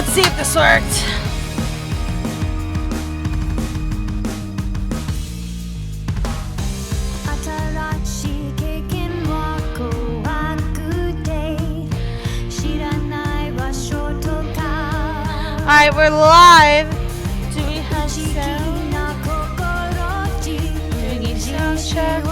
Let's see if this worked. Alright, we're live. Do we have sound? Doing a sound check.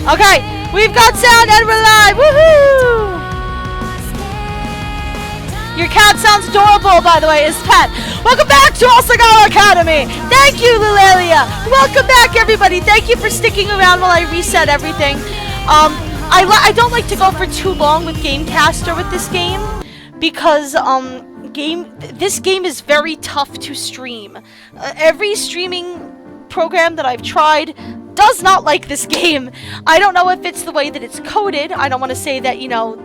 Okay, we've got sound and we're live. Woohoo! Your cat sounds adorable, by the way, is Pet. Welcome back to Asagao Academy. Thank you, Lilelia. Welcome back, everybody. Thank you for sticking around while I reset everything. I don't like to go for too long with Gamecaster with this game because this game is very tough to stream. Every streaming program that I've tried does not like this game. I don't know if it's the way that it's coded. I don't want to say that, you know,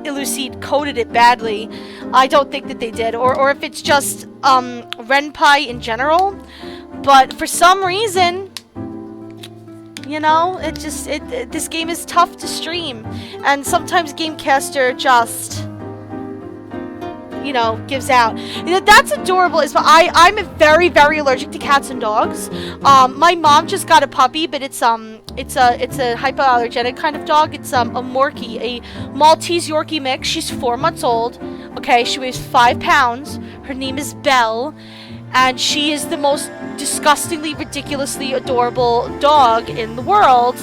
Illucid coded it badly. I don't think that they did. Or if it's just Renpai in general. But for some reason, you know, this game is tough to stream. And sometimes Gamecaster just, you know, gives out. You know, that's adorable. I'm very, very allergic to cats and dogs. My mom just got a puppy, but it's a hypoallergenic kind of dog. It's a Morkie, a Maltese Yorkie mix. She's 4 months old. Okay, she weighs 5 pounds. Her name is Belle, and she is the most disgustingly, ridiculously adorable dog in the world.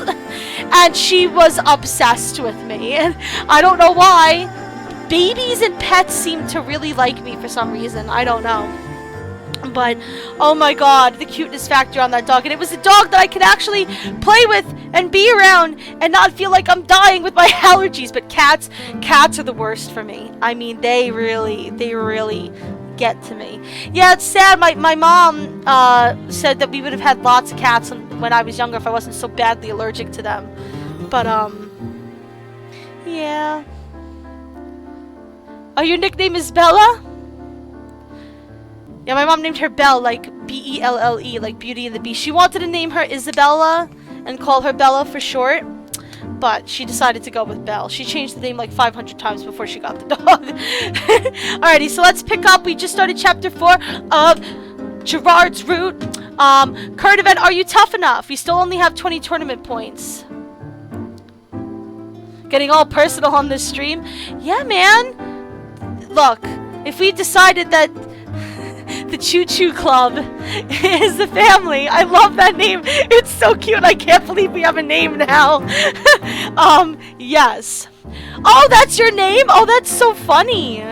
And she was obsessed with me, and I don't know why. Babies and pets seem to really like me for some reason. I don't know. But, oh my god, the cuteness factor on that dog. And it was a dog that I could actually play with and be around and not feel like I'm dying with my allergies. But cats are the worst for me. I mean, they really get to me. Yeah, it's sad. My mom said that we would have had lots of cats when I was younger if I wasn't so badly allergic to them. But, yeah. Oh, your nickname is Bella? Yeah, my mom named her Belle, like B-E-L-L-E, like Beauty and the Beast. She wanted to name her Isabella and call her Bella for short, but she decided to go with Belle. She changed the name like 500 times before she got the dog. Alrighty, so let's pick up. We just started chapter 4 of Gerard's Route. Current event, are you tough enough? We still only have 20 tournament points. Getting all personal on this stream. Yeah, man. Look, if we decided that the Chu-Chu Club is the family, I love that name. It's so cute. I can't believe we have a name now. Yes. Oh, that's your name? Oh, that's so funny.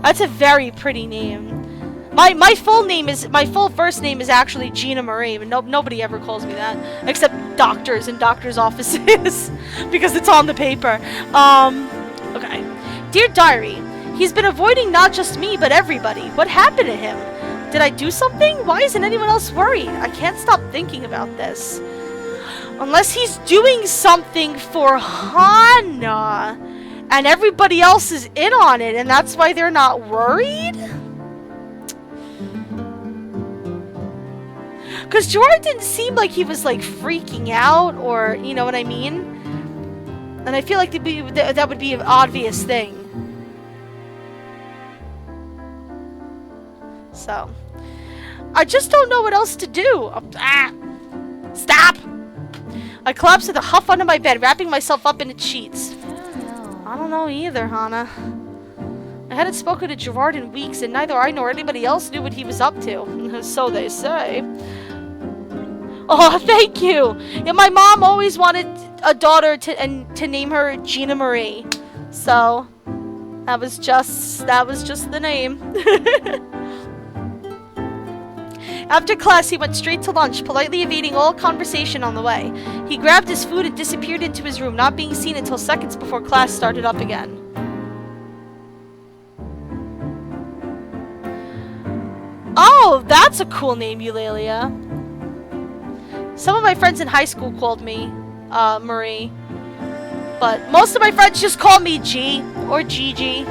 That's a very pretty name. My full first name is actually Gina Marie, but nobody ever calls me that except doctors in doctors' offices because it's on the paper. Okay. Dear Diary, he's been avoiding not just me, but everybody. What happened to him? Did I do something? Why isn't anyone else worried? I can't stop thinking about this. Unless he's doing something for Hana, and everybody else is in on it, and that's why they're not worried? Because Gerard didn't seem like he was, like, freaking out, or, you know what I mean? And I feel like that would be an obvious thing. So, I just don't know what else to do. Stop! I collapsed with a huff under my bed, wrapping myself up in its sheets. I don't know either, Hana. I hadn't spoken to Jirard in weeks, and neither I nor anybody else knew what he was up to. So they say. Oh, thank you! Yeah, my mom always wanted a daughter to name her Gina Marie. So, that was just the name. After class, he went straight to lunch, politely evading all conversation on the way. He grabbed his food and disappeared into his room, not being seen until seconds before class started up again. Oh, that's a cool name, Eulalia. Some of my friends in high school called me Marie. But most of my friends just call me G, or Gigi,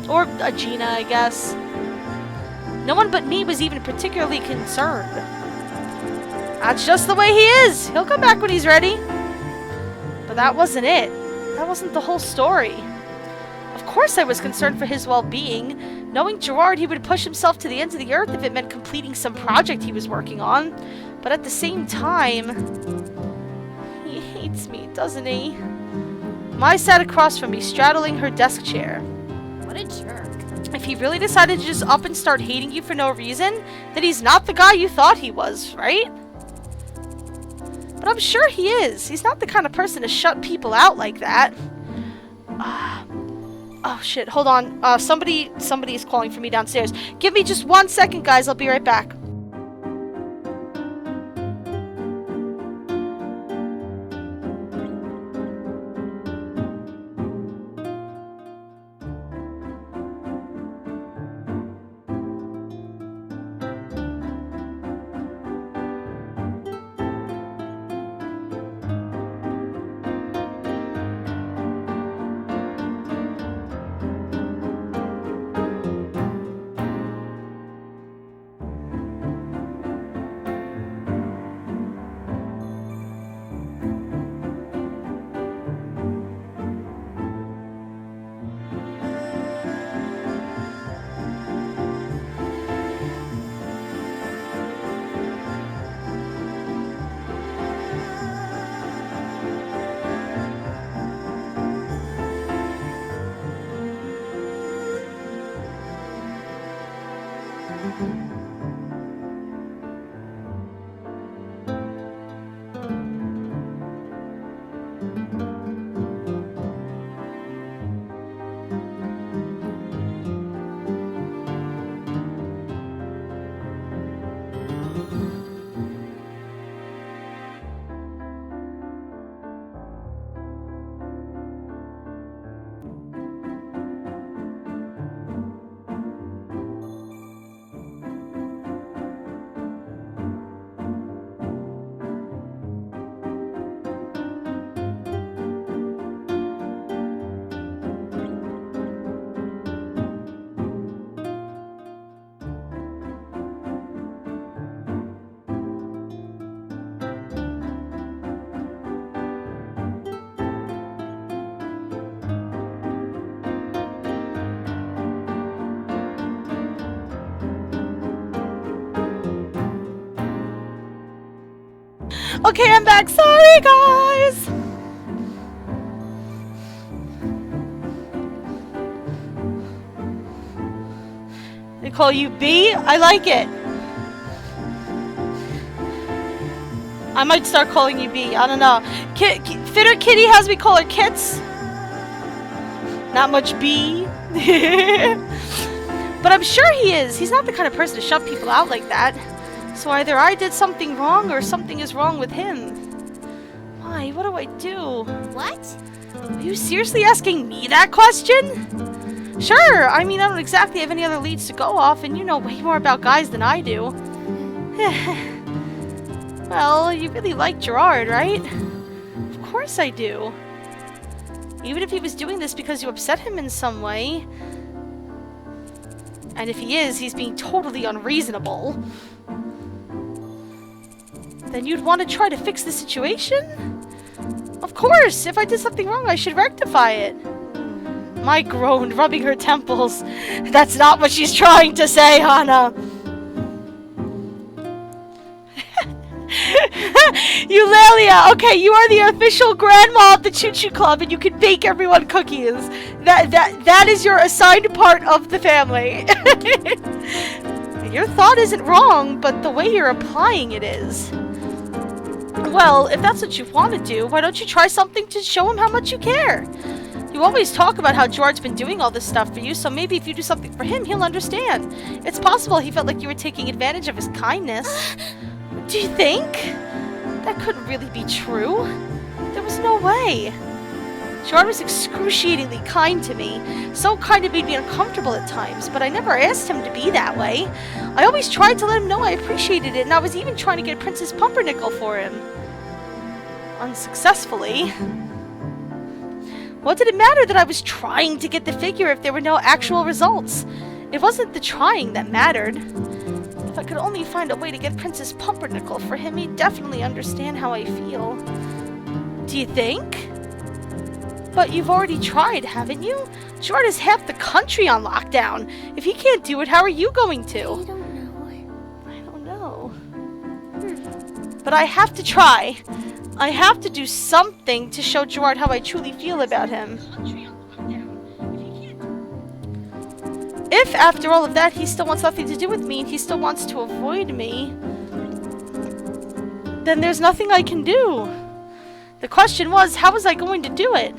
or Gina, I guess. No one but me was even particularly concerned. That's just the way he is. He'll come back when he's ready. But that wasn't it. That wasn't the whole story. Of course I was concerned for his well-being. Knowing Gerard, he would push himself to the ends of the earth if it meant completing some project he was working on. But at the same time, he hates me, doesn't he? Mai sat across from me, straddling her desk chair. What a jerk. If he really decided to just up and start hating you for no reason, then he's not the guy you thought he was, right? But I'm sure he is. He's not the kind of person to shut people out like that. Oh shit, hold on. Somebody is calling for me downstairs. Give me just 1 second, guys. I'll be right back. Okay, I'm back. Sorry, guys. They call you B? I like it. I might start calling you B. I don't know. Fitter Kitty has me call her Kits. Not much B. But I'm sure he is. He's not the kind of person to shut people out like that. So either I did something wrong or something is wrong with him. Why? What do I do? What? Are you seriously asking me that question? Sure. I mean, I don't exactly have any other leads to go off, and you know way more about guys than I do. Well, you really like Gerard, right? Of course I do. Even if he was doing this because you upset him in some way. And if he is, he's being totally unreasonable. Then you'd want to try to fix the situation? Of course! If I did something wrong, I should rectify it. Mai groaned, rubbing her temples. That's not what she's trying to say, Hana. Eulalia, okay, you are the official grandma of the Chu-Chu Club, and you can bake everyone cookies. That is your assigned part of the family. Your thought isn't wrong, but the way you're applying it is. Well, if that's what you want to do, why don't you try something to show him how much you care? You always talk about how Gerard's been doing all this stuff for you, so maybe if you do something for him, he'll understand. It's possible he felt like you were taking advantage of his kindness. Do you think? That couldn't really be true. There was no way. Gerard was excruciatingly kind to me. So kind it made me uncomfortable at times, but I never asked him to be that way. I always tried to let him know I appreciated it, and I was even trying to get Princess Pumpernickel for him. Unsuccessfully. What did it matter that I was trying to get the figure if there were no actual results? It wasn't the trying that mattered. If I could only find a way to get Princess Pumpernickel for him, he'd definitely understand how I feel. Do you think? But you've already tried, haven't you? Gerard has half the country on lockdown. If he can't do it, how are you going to? I don't know. But I have to try. I have to do something to show Gerard how I truly feel about him. If, after all of that, he still wants nothing to do with me and he still wants to avoid me, then there's nothing I can do. The question was, how was I going to do it?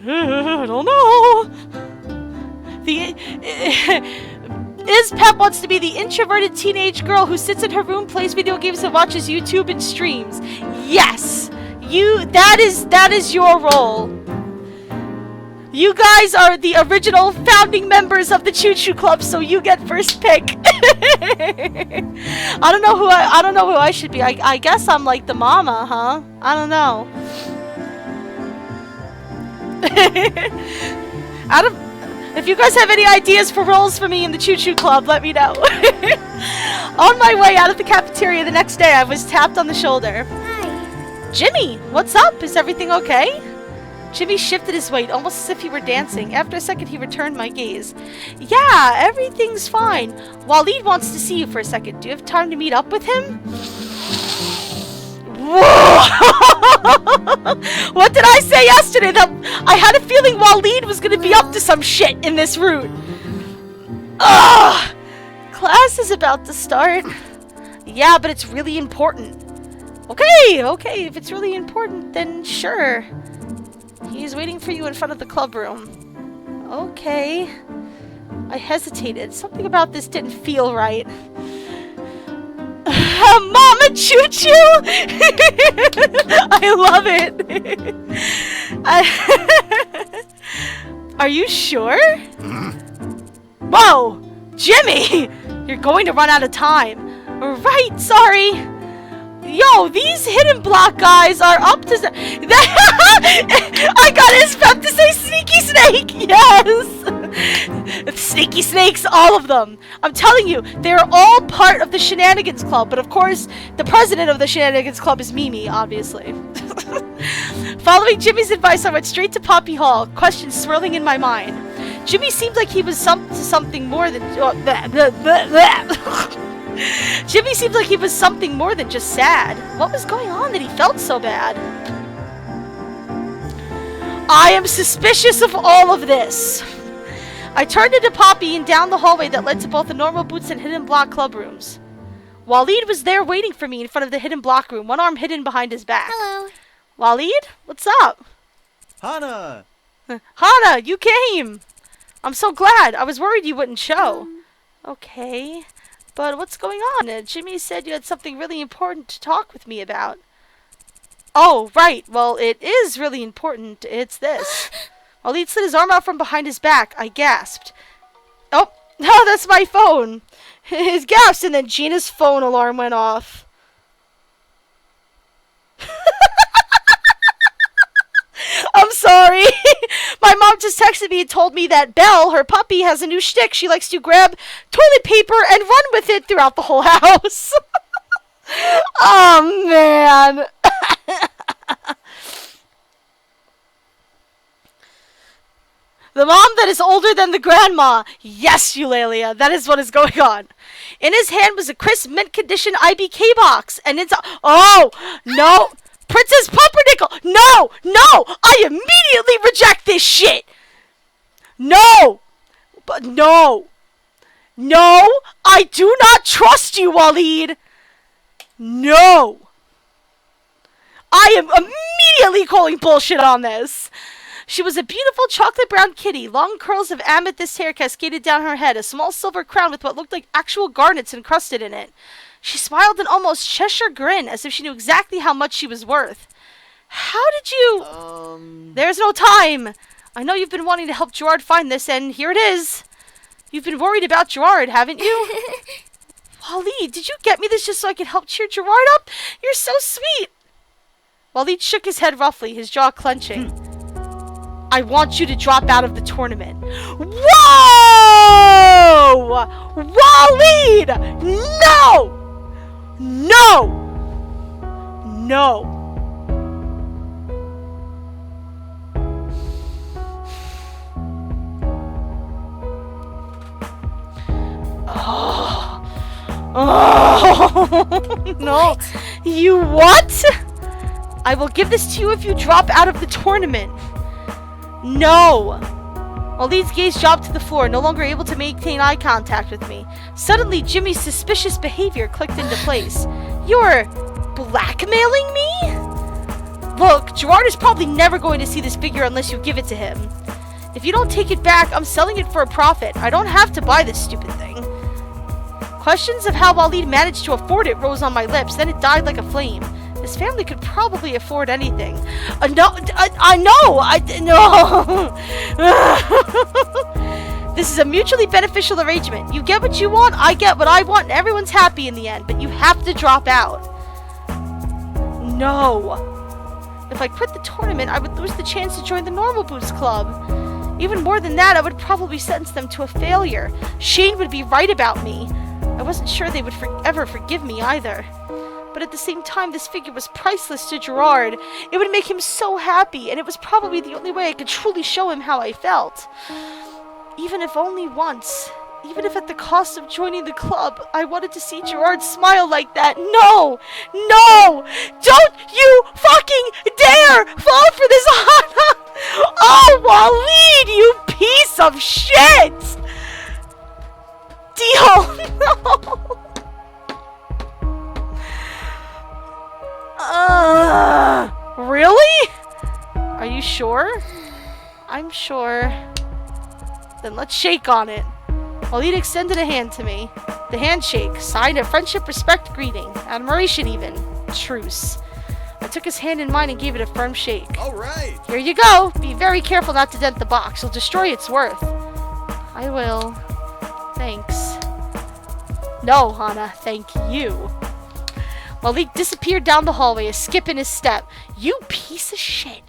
I don't know. Pep wants to be the introverted teenage girl who sits in her room, plays video games, and watches YouTube and streams. Yes! That is your role. You guys are the original founding members of the Chu-Chu Club, so you get first pick. I don't know who I should be. I guess I'm like the mama, huh? I don't know. If you guys have any ideas for roles for me in the Chu-Chu Club, let me know. On my way out of the cafeteria the next day, I was tapped on the shoulder. Hi. Jimmy, what's up? Is everything okay? Jimmy shifted his weight, almost as if he were dancing. After a second, he returned my gaze. Yeah, everything's fine. Walid wants to see you for a second. Do you have time to meet up with him? Whoa! What did I say yesterday? That I had a feeling Walid was going to be up to some shit in this route. Ugh! Class is about to start. Yeah, but it's really important. Okay, if it's really important, then sure. He's waiting for you in front of the club room. Okay. I hesitated. Something about this didn't feel right. Mama Choo-Choo! I love it. Are you sure? Whoa! Jimmy! You're going to run out of time. Right, sorry. Yo, these hidden block guys are up to... I got his pep to say sneaky snake! Yes! Sneaky snakes, all of them. I'm telling you, they're all part of the Shenanigans Club. But of course, the president of the Shenanigans Club is Mimi, obviously. Following Jimmy's advice, I went straight to Poppy Hall, questions swirling in my mind. Jimmy seemed like he was something more than... Jimmy seemed like he was something more than just sad. What was going on that he felt so bad? I am suspicious of all of this. I turned into Poppy and down the hallway that led to both the normal boots and hidden block club rooms. Walid was there waiting for me in front of the hidden block room, one arm hidden behind his back. Hello. Walid? What's up? Hana! Hana, you came! I'm so glad. I was worried you wouldn't show. Okay. But what's going on? Jimmy said you had something really important to talk with me about. Oh, right. Well, it is really important. It's this. Walid slid his arm out from behind his back. I gasped. Oh, no, that's my phone. His gasp, and then Gina's phone alarm went off. I'm sorry. My mom just texted me and told me that Belle, her puppy, has a new shtick. She likes to grab toilet paper and run with it throughout the whole house. Oh, man. The mom that is older than the grandma. Yes, Eulalia, that is what is going on. In his hand was a crisp mint condition IBK box. And it's... Oh, no. Princess Pumpernickel! No! No! I immediately reject this shit! No! But no! No! I do not trust you, Walid! No! I am immediately calling bullshit on this! She was a beautiful chocolate brown kitty. Long curls of amethyst hair cascaded down her head, a small silver crown with what looked like actual garnets encrusted in it. She smiled an almost Cheshire grin, as if she knew exactly how much she was worth. How did you... There's no time! I know you've been wanting to help Gerard find this, and here it is. You've been worried about Gerard, haven't you? Walid, did you get me this just so I could help cheer Gerard up? You're so sweet! Walid shook his head roughly, his jaw clenching. I want you to drop out of the tournament. Whoa! Walid! No! No! No! Oh, no. You what? I will give this to you if you drop out of the tournament. No. Walid's gaze dropped to the floor, no longer able to maintain eye contact with me. Suddenly, Jimmy's suspicious behavior clicked into place. You're blackmailing me? Look, Gerard is probably never going to see this figure unless you give it to him. If you don't take it back, I'm selling it for a profit. I don't have to buy this stupid thing. Questions of how Walid managed to afford it rose on my lips, then it died like a flame. His family could probably afford anything. No. This is a mutually beneficial arrangement. You get what you want, I get what I want, and everyone's happy in the end, but you have to drop out. No. If I quit the tournament, I would lose the chance to join the Normal Boots Club. Even more than that, I would probably sentence them to a failure. Shane would be right about me. I wasn't sure they would ever forgive me either. But at the same time, this figure was priceless to Gerard. It would make him so happy, and it was probably the only way I could truly show him how I felt. Even if only once. Even if at the cost of joining the club, I wanted to see Gerard smile like that. No! No! Don't you fucking dare fall for this Hana! Oh, Walid, you piece of shit! Deal! No! Really? Are you sure? I'm sure. Then let's shake on it. Walid extended a hand to me. The handshake, sign of friendship, respect, greeting, admiration even. Truce. I took his hand in mine and gave it a firm shake. Alright! Here you go. Be very careful not to dent the box. You'll destroy its worth. I will. Thanks. No, Hana, thank you. Walid disappeared down the hallway, a skip in his step. You piece of shit.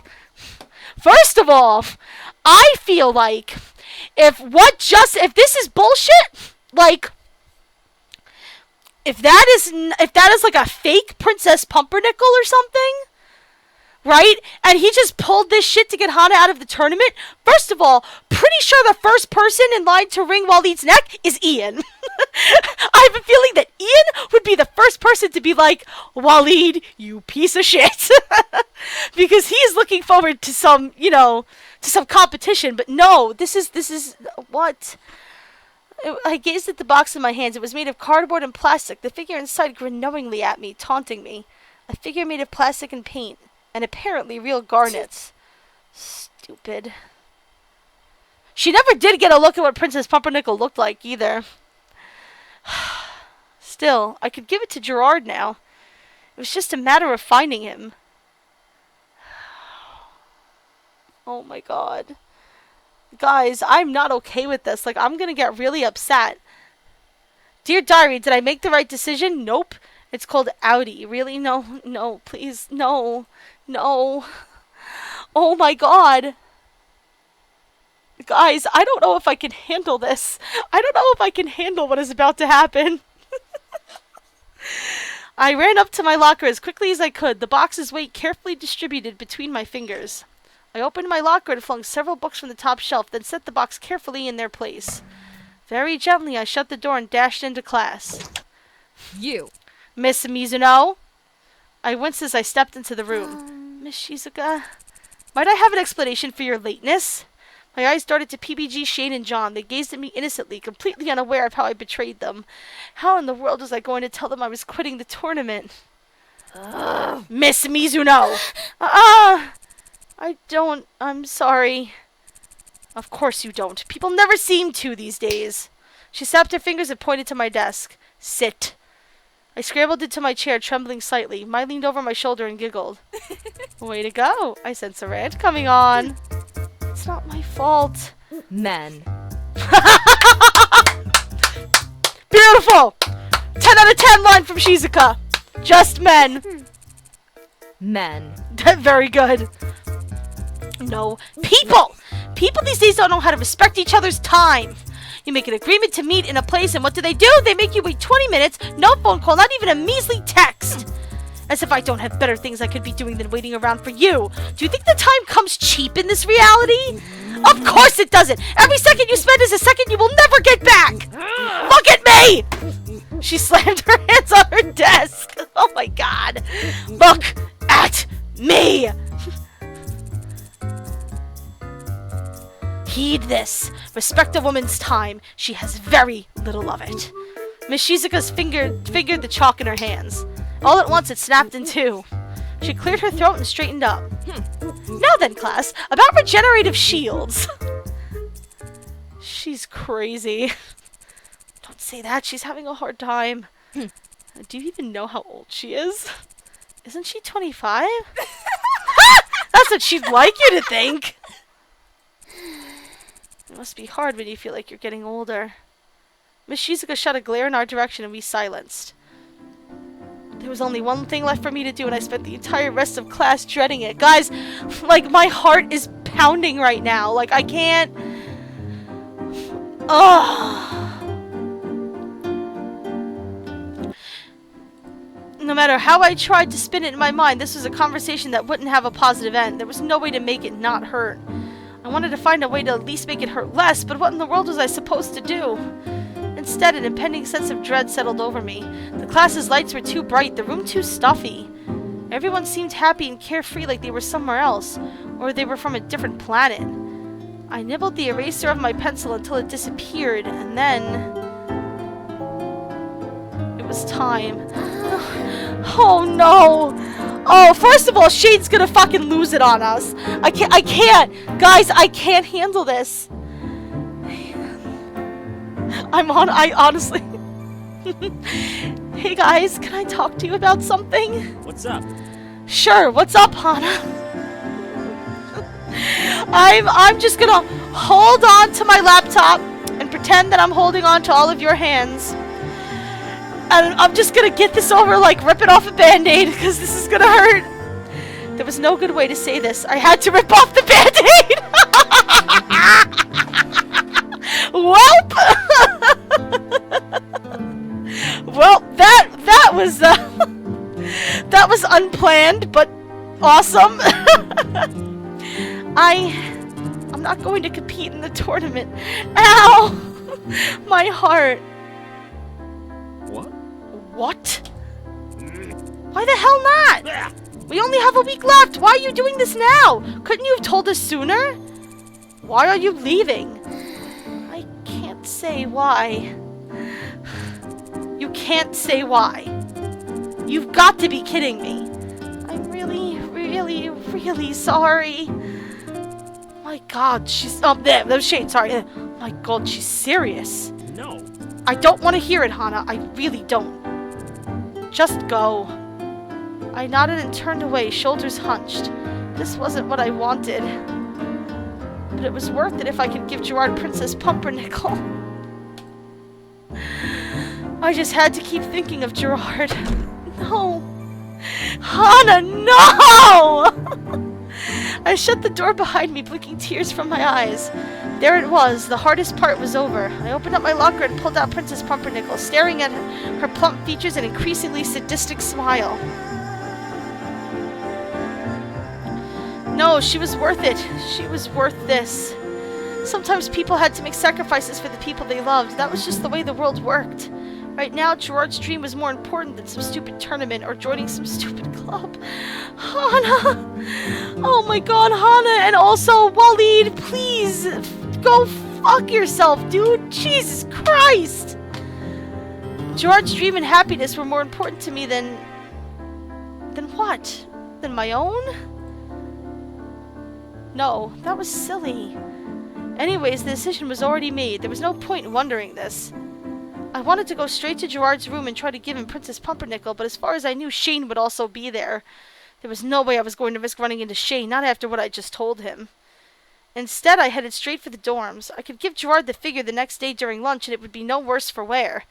First of all, I feel like if this is bullshit, like if that is like a fake Princess Pumpernickel or something, right? And he just pulled this shit to get Hana out of the tournament. First of all, pretty sure the first person in line to wring Walid's neck is Ian. I have a feeling that Ian would be the first person to be like, Walid, you piece of shit. Because he is looking forward to some, to some competition. But no, this is, what? I gazed at the box in my hands. It was made of cardboard and plastic. The figure inside grinned knowingly at me, taunting me. A figure made of plastic and paint. And apparently real garnets. Stupid. She never did get a look at what Princess Pumpernickel looked like either. Still, I could give it to Gerard now. It was just a matter of finding him. Oh my god. Guys, I'm not okay with this. Like, I'm gonna get really upset. Dear Diary, did I make the right decision? Nope. It's called Audi. Really? No, no, please, no. No. Oh my god. Guys, I don't know if I can handle this. I don't know if I can handle what is about to happen. I ran up to my locker as quickly as I could, the box's weight carefully distributed between my fingers. I opened my locker and flung several books from the top shelf, then set the box carefully in their place. Very gently, I shut the door and dashed into class. You. Miss Mizuno? I winced as I stepped into the room. Miss Shizuka, might I have an explanation for your lateness? My eyes darted to PBG, Shane, and John. They gazed at me innocently, completely unaware of how I betrayed them. How in the world was I going to tell them I was quitting the tournament? Miss Mizuno! I'm sorry. Of course you don't. People never seem to these days. She snapped her fingers and pointed to my desk. Sit. I scrambled into my chair, trembling slightly. Mai leaned over my shoulder and giggled. Way to go. I sense a rant coming on. It's not my fault. Men. Beautiful! 10 out of 10 line from Shizuka. Just men. Men. Very good. No. People! People these days don't know how to respect each other's time. You make an agreement to meet in a place, and what do? They make you wait 20 minutes, no phone call, not even a measly text. As if I don't have better things I could be doing than waiting around for you. Do you think the time comes cheap in this reality? Of course it doesn't. Every second you spend is a second you will never get back. Look at me! She slammed her hands on her desk. Oh my god. Look at me. Heed this. Respect a woman's time. She has very little of it. Miss Shizuka's fingered the chalk in her hands. All at once, it snapped in two. She cleared her throat and straightened up. Now then, class, about regenerative shields. She's crazy. Don't say that. She's having a hard time. Do you even know how old she is? Isn't she 25? That's what she'd like you to think. It must be hard when you feel like you're getting older. Miss Shizuka shot a glare in our direction and we silenced. There was only one thing left for me to do, and I spent the entire rest of class dreading it. Guys, like, my heart is pounding right now. Like, I can't... Ugh. No matter how I tried to spin it in my mind, this was a conversation that wouldn't have a positive end. There was no way to make it not hurt. I wanted to find a way to at least make it hurt less, but what in the world was I supposed to do? Instead, an impending sense of dread settled over me. The class's lights were too bright, the room too stuffy. Everyone seemed happy and carefree like they were somewhere else, or they were from a different planet. I nibbled the eraser of my pencil until it disappeared, and then... it was time. Oh no! Oh, first of all, Shane's gonna fucking lose it on us. I can't! Guys, I can't handle this. I honestly... Hey guys, can I talk to you about something? What's up? Sure, what's up, Hana? I'm just gonna hold on to my laptop and pretend that I'm holding on to all of your hands. And I'm just gonna get this over like ripping off a band-aid, because this is gonna hurt. There was no good way to say this. I had to rip off the band-aid! Welp! Well, that was unplanned, but awesome. I'm not going to compete in the tournament. Ow! My heart. What? What? Why the hell not? We only have a week left. Why are you doing this now? Couldn't you have told us sooner? Why are you leaving? I can't say why. You can't say why. You've got to be kidding me. I'm really, really, really sorry. My god, she's... Oh, there, that was Shane, sorry. My god, she's serious. No. I don't want to hear it, Hana. I really don't. Just go. I nodded and turned away, shoulders hunched. This wasn't what I wanted. But it was worth it if I could give Gerard Princess Pumpernickel. I just had to keep thinking of Gerard. No. Hana, no! I shut the door behind me, blinking tears from my eyes. There it was. The hardest part was over. I opened up my locker and pulled out Princess Pumpernickel, staring at her plump features and increasingly sadistic smile. No, she was worth it. She was worth this. Sometimes people had to make sacrifices for the people they loved. That was just the way the world worked. Right now, Gerard's dream was more important than some stupid tournament or joining some stupid club. Hana! Oh my god, Hana! And also, WALLID, please! Go fuck yourself, dude! Jesus Christ! Gerard's dream and happiness were more important to me than... Than what? Than my own? No, that was silly. Anyways, the decision was already made. There was no point in wondering this. I wanted to go straight to Gerard's room and try to give him Princess Pumpernickel, but as far as I knew, Shane would also be there. There was no way I was going to risk running into Shane, not after what I just told him. Instead, I headed straight for the dorms. I could give Gerard the figure the next day during lunch, and it would be no worse for wear.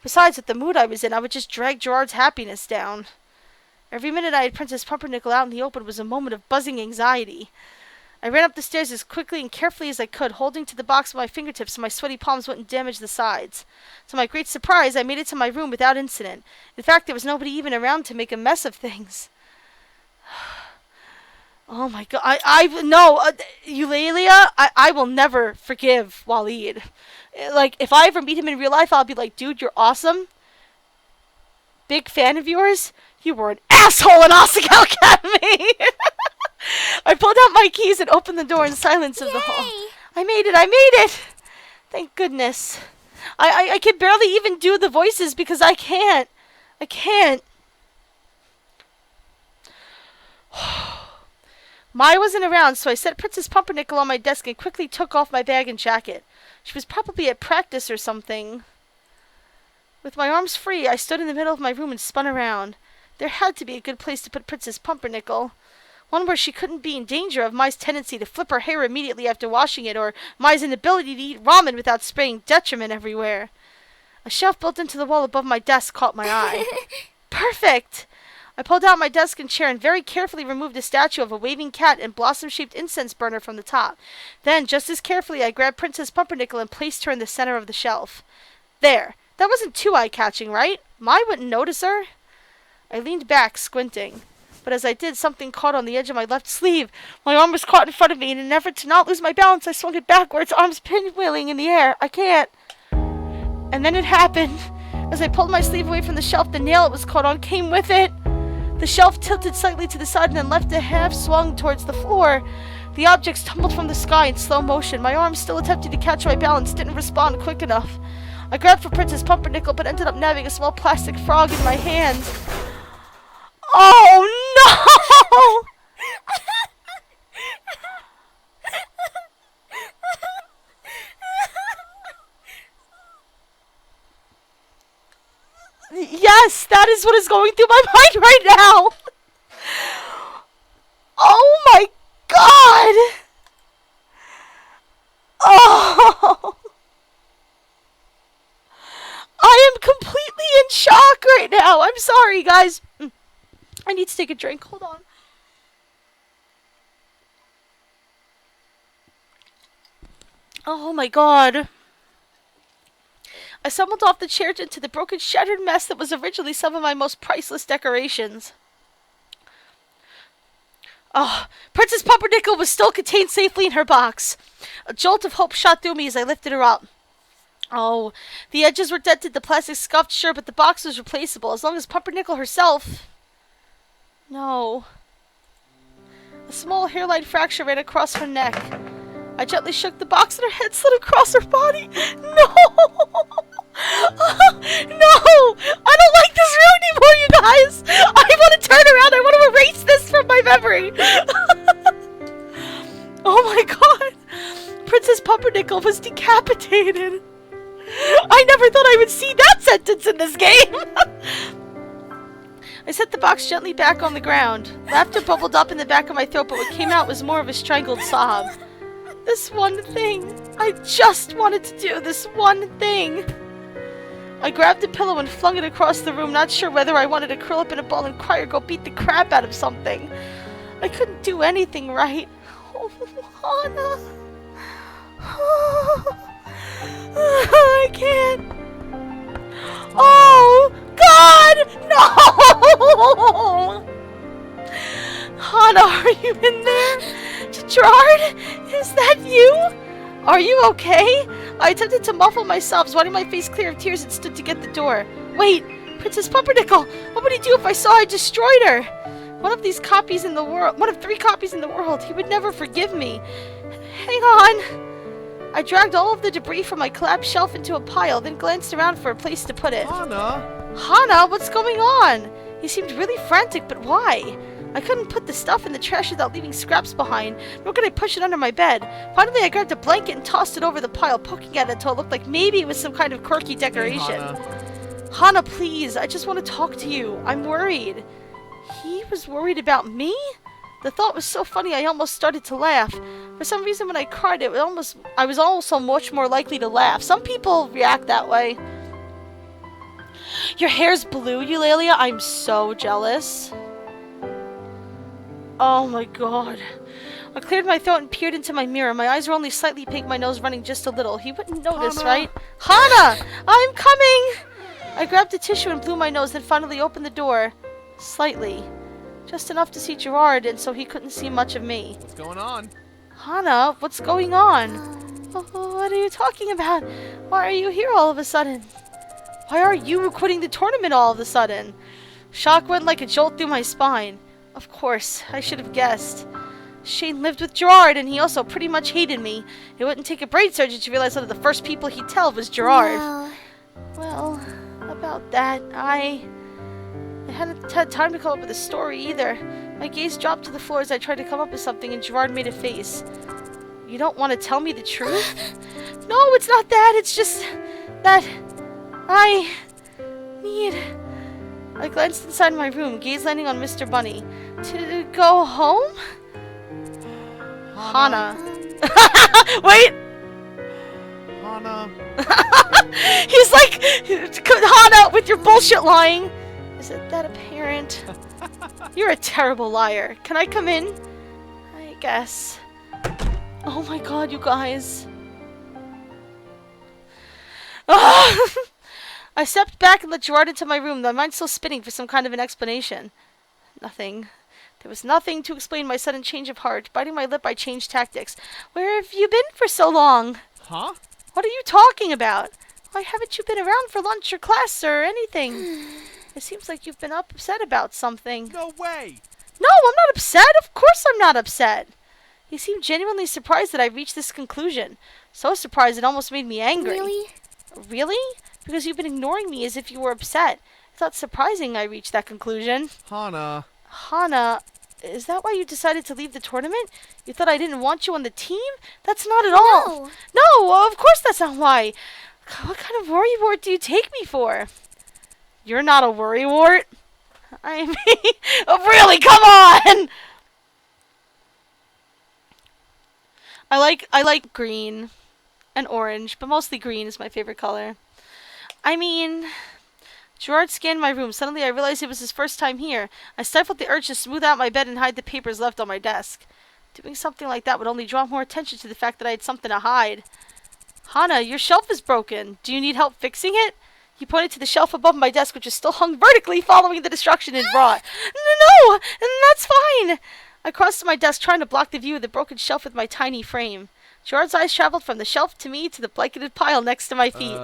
Besides, with the mood I was in, I would just drag Gerard's happiness down. Every minute I had Princess Pumpernickel out in the open was a moment of buzzing anxiety. I ran up the stairs as quickly and carefully as I could, holding to the box with my fingertips so my sweaty palms wouldn't damage the sides. To my great surprise, I made it to my room without incident. In fact, there was nobody even around to make a mess of things. Oh my god, Eulalia, I will never forgive Walid. Like, if I ever meet him in real life, I'll be like, dude, you're awesome. Big fan of yours. You were an asshole in Asagao Academy. I pulled out my keys and opened the door in silence of the hall. I made it. Thank goodness. I can barely even do the voices because I can't. Mai wasn't around, so I set Princess Pumpernickel on my desk and quickly took off my bag and jacket. She was probably at practice or something. With my arms free, I stood in the middle of my room and spun around. There had to be a good place to put Princess Pumpernickel. One where she couldn't be in danger of Mai's tendency to flip her hair immediately after washing it, or Mai's inability to eat ramen without spraying detriment everywhere. A shelf built into the wall above my desk caught my eye. Perfect! I pulled out my desk and chair and very carefully removed a statue of a waving cat and blossom-shaped incense burner from the top. Then, just as carefully, I grabbed Princess Pumpernickel and placed her in the center of the shelf. There. That wasn't too eye-catching, right? Mai wouldn't notice her. I leaned back, squinting. But as I did, something caught on the edge of my left sleeve. My arm was caught in front of me, and in an effort to not lose my balance, I swung it backwards, arms pinwheeling in the air. I can't. And then it happened. As I pulled my sleeve away from the shelf, the nail it was caught on came with it. The shelf tilted slightly to the side and then left a half swung towards the floor. The objects tumbled from the sky in slow motion. My arm, still attempting to catch my balance, didn't respond quick enough. I grabbed for Princess Pumpernickel, but ended up nabbing a small plastic frog in my hand. Oh no! Yes, that is what is going through my mind right now. Oh my god! Oh! I am completely in shock right now. I'm sorry, guys. I need to take a drink. Hold on. Oh my god. I stumbled off the chair into the broken, shattered mess that was originally some of my most priceless decorations. Oh, Princess Pumpernickel was still contained safely in her box. A jolt of hope shot through me as I lifted her up. Oh, the edges were dented, the plastic scuffed, sure, but the box was replaceable, as long as Pumpernickel herself... No. A small hairline fracture ran across her neck. I gently shook the box and her head slid across her body. No! No! I don't like this room anymore, you guys! I want to turn around, I want to erase this from my memory! Oh my god! Princess Pumpernickel was decapitated! I never thought I would see that sentence in this game! I set the box gently back on the ground. Laughter bubbled up in the back of my throat, but what came out was more of a strangled sob. This one thing. I just wanted to do this one thing. I grabbed a pillow and flung it across the room, not sure whether I wanted to curl up in a ball and cry or go beat the crap out of something. I couldn't do anything right. Oh, Hana. I can't. Oh, God! No! Hana, are you in there? Gerard? Is that you? Are you okay? I attempted to muffle my sobs, wiping my face clear of tears and stood to get the door. Wait, Princess Pumpernickel! What would he do if I saw I destroyed her? One of 3 copies in the world. He would never forgive me. Hang on. I dragged all of the debris from my collapsed shelf into a pile, then glanced around for a place to put it. Hana, what's going on? He seemed really frantic, but why? I couldn't put the stuff in the trash without leaving scraps behind, nor could I push it under my bed. Finally, I grabbed a blanket and tossed it over the pile, poking at it until it looked like maybe it was some kind of quirky decoration. Hey, Hana, please, I just want to talk to you. I'm worried. He was worried about me? The thought was so funny I almost started to laugh. For some reason, when I cried, I was also much more likely to laugh. Some people react that way. Your hair's blue, Eulalia. I'm so jealous. Oh my god. I cleared my throat and peered into my mirror. My eyes were only slightly pink, my nose running just a little. He wouldn't notice, Hana. right? Hana! I'm coming! I grabbed a tissue and blew my nose, then finally opened the door. Slightly. Just enough to see Gerard, and so he couldn't see much of me. What's going on? Hana, what's going on? What are you talking about? Why are you here all of a sudden? Why are you quitting the tournament all of a sudden? Shock went like a jolt through my spine. Of course, I should have guessed. Shane lived with Gerard, and he also pretty much hated me. It wouldn't take a brain surgeon to realize one of the first people he'd tell was Gerard. No. Well, about that, I hadn't had time to come up with a story either. My gaze dropped to the floor as I tried to come up with something, and Gerard made a face. You don't want to tell me the truth? No, it's not that. It's just that I need... I glanced inside my room, gaze landing on Mr. Bunny. To go home? Hana. Wait! Hana. He's like, Hana, with your bullshit lying. Isn't that apparent? You're a terrible liar. Can I come in? I guess. Oh my god, you guys. I stepped back and let Jirard into my room, my mind still spinning for some kind of an explanation. Nothing. There was nothing to explain my sudden change of heart. Biting my lip, I changed tactics. Where have you been for so long? Huh? What are you talking about? Why haven't you been around for lunch or class or anything? It seems like you've been upset about something. No way! No, I'm not upset. Of course I'm not upset. He seemed genuinely surprised that I reached this conclusion. So surprised it almost made me angry. Really? Really? Because you've been ignoring me as if you were upset. It's not surprising I reached that conclusion. Hana. Hana, is that why you decided to leave the tournament? You thought I didn't want you on the team? That's not at all. No, of course that's not why. What kind of worrywart do you take me for? You're not a worrywart. I mean, oh, really, come on! I like green and orange, but mostly green is my favorite color. I mean, Gerard scanned my room. Suddenly I realized it was his first time here. I stifled the urge to smooth out my bed and hide the papers left on my desk. Doing something like that would only draw more attention to the fact that I had something to hide. Hana, your shelf is broken. Do you need help fixing it? He pointed to the shelf above my desk, which is still hung vertically following the destruction it brought. No, that's fine. I crossed to my desk, trying to block the view of the broken shelf with my tiny frame. Gerard's eyes traveled from the shelf to me to the blanketed pile next to my feet.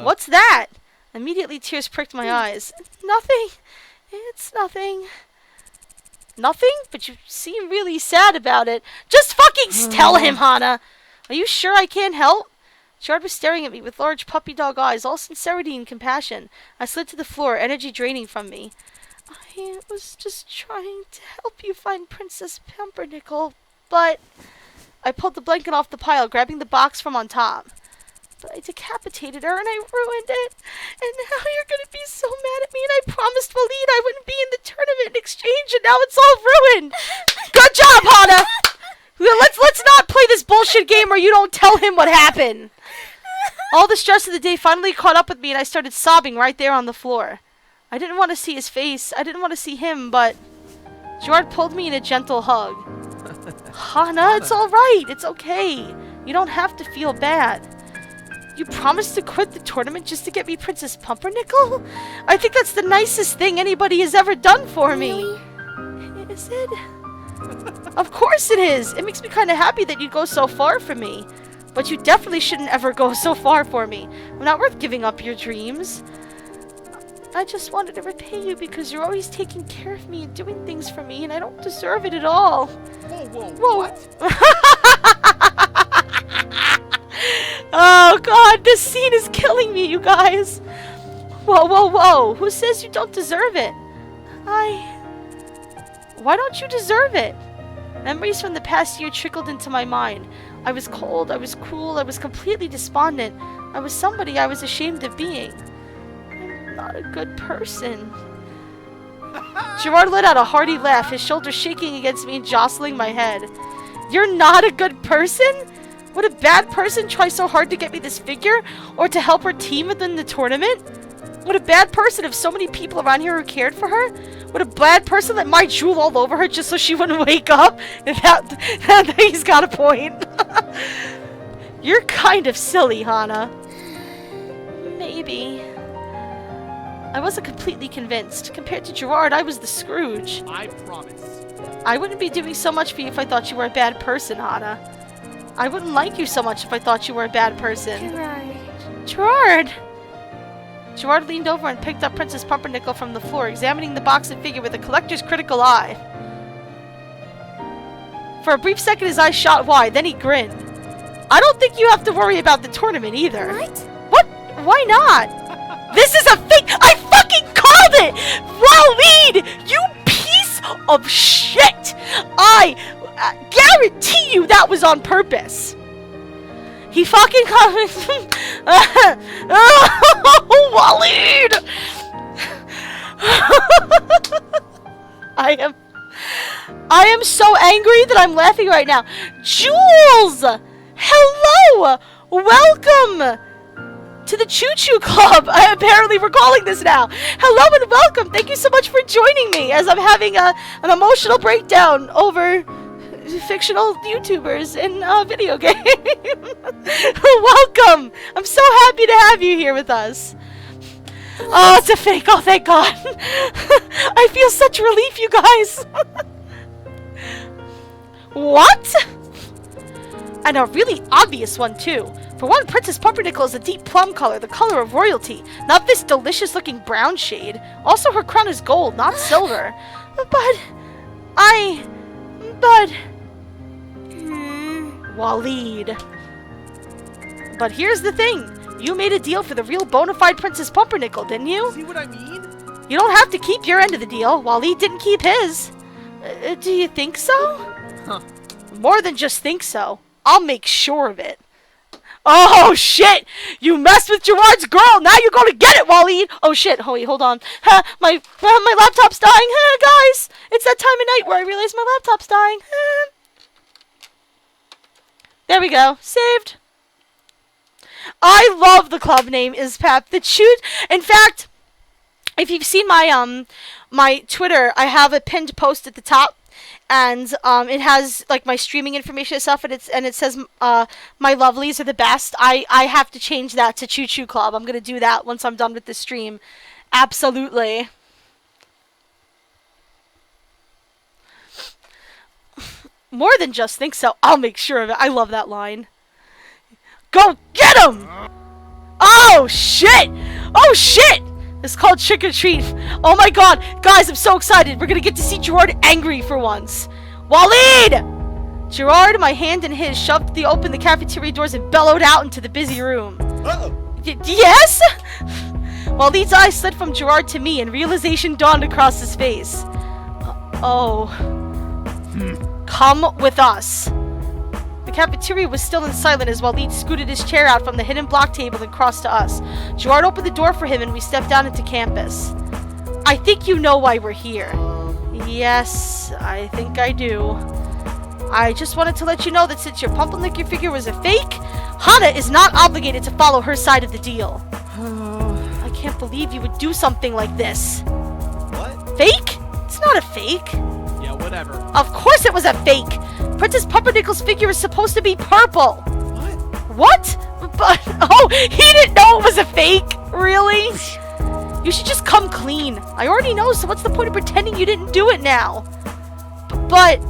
What's that? Immediately, tears pricked my eyes. Nothing. It's nothing. Nothing? But you seem really sad about it. Just fucking tell him, Hana. Are you sure I can't help? Gerard was staring at me with large puppy dog eyes, all sincerity and compassion. I slid to the floor, energy draining from me. I was just trying to help you find Princess Pumpernickel, but... I pulled the blanket off the pile, grabbing the box from on top. But I decapitated her and I ruined it. And now you're gonna be so mad at me, and I promised Walid I wouldn't be in the tournament in exchange, and now it's all ruined. Good job, Hana! Let's not play this bullshit game where you don't tell him what happened. All the stress of the day finally caught up with me, and I started sobbing right there on the floor. I didn't want to see his face. I didn't want to see him, but Gerard pulled me in a gentle hug. Hana, it's all right. It's okay. You don't have to feel bad. You promised to quit the tournament just to get me Princess Pumpernickel? I think that's the nicest thing anybody has ever done for me. Really? Is it? Of course it is. It makes me kind of happy that you'd go so far for me. But you definitely shouldn't ever go so far for me. I'm not worth giving up your dreams. I just wanted to repay you because you're always taking care of me and doing things for me, and I don't deserve it at all. Whoa, what? Oh god, this scene is killing me, you guys. Whoa. Who says you don't deserve it? Why don't you deserve it? Memories from the past year trickled into my mind. I was cold, I was cruel, I was completely despondent. I was somebody I was ashamed of being. I'm not a good person. Gerard let out a hearty laugh, his shoulders shaking against me and jostling my head. You're not a good person? Would a bad person try so hard to get me this figure? Or to help her team within the tournament? Would a bad person have so many people around here who cared for her? Would a bad person let my drool all over her just so she wouldn't wake up? He's got a point. You're kind of silly, Hana. Maybe. I wasn't completely convinced. Compared to Gerard, I was the Scrooge. I promise. I wouldn't be doing so much for you if I thought you were a bad person, Hana. I wouldn't like you so much if I thought you were a bad person. Gerard. Gerard! Gerard leaned over and picked up Princess Pumpernickel from the floor, examining the box and figure with a collector's critical eye. For a brief second, his eyes shot wide, then he grinned. I don't think you have to worry about the tournament either. What? What? Why not? This is a fake— I fucking called it! WALLID! You piece of shit! I guarantee you that was on purpose. He fucking comments. WALLID! I am so angry that I'm laughing right now. Jules! Hello! Welcome to the Chu-Chu Club. Apparently we're calling this now. Hello and welcome. Thank you so much for joining me as I'm having an emotional breakdown over fictional YouTubers in a video game. Welcome! I'm so happy to have you here with us. Oh, it's a fake. Oh, thank God. I feel such relief, you guys. What? And a really obvious one, too. For one, Princess Pumpernickel is a deep plum color, the color of royalty. Not this delicious-looking brown shade. Also, her crown is gold, not silver. But... WALLID. But here's the thing. You made a deal for the real bona fide Princess Pumpernickel, didn't you? See what I mean? You don't have to keep your end of the deal. WALLID didn't keep his. Do you think so? Huh. More than just think so. I'll make sure of it. Oh, shit! You messed with Gerard's girl! Now you're gonna get it, WALLID! Oh, shit. Oh, wait, hold on. My laptop's dying. Guys! It's that time of night where I realize my laptop's dying. There we go. Saved. I love the club name is Pep. In fact, if you've seen my my Twitter, I have a pinned post at the top, and it has like my streaming information and stuff, and it says my lovelies are the best. I have to change that to Chu-Chu Club. I'm gonna do that once I'm done with this stream. Absolutely. More than just think so. I'll make sure of it. I love that line. Go get him! Oh shit! Oh shit! It's called Trick or Treat. Oh my god, guys, I'm so excited. We're gonna get to see Gerard angry for once. WALLID! Gerard, my hand in his, shoved open the cafeteria doors and bellowed out into the busy room. Yes? WALLID's eyes slid from Gerard to me and realization dawned across his face. Come with us. The cafeteria was still and silent as WALLID scooted his chair out from the hidden block table and crossed to us. Gerard opened the door for him and we stepped down into campus. I think you know why we're here. Yes, I think I do. I just wanted to let you know that since your Pumpernickel figure was a fake, Hana is not obligated to follow her side of the deal. I can't believe you would do something like this. What? Fake? It's not a fake. Yeah, whatever. Of course it was a fake! Princess Pumpernickel's figure is supposed to be purple! What? But, oh, he didn't know it was a fake? Really? You should just come clean. I already know, so what's the point of pretending you didn't do it now? But,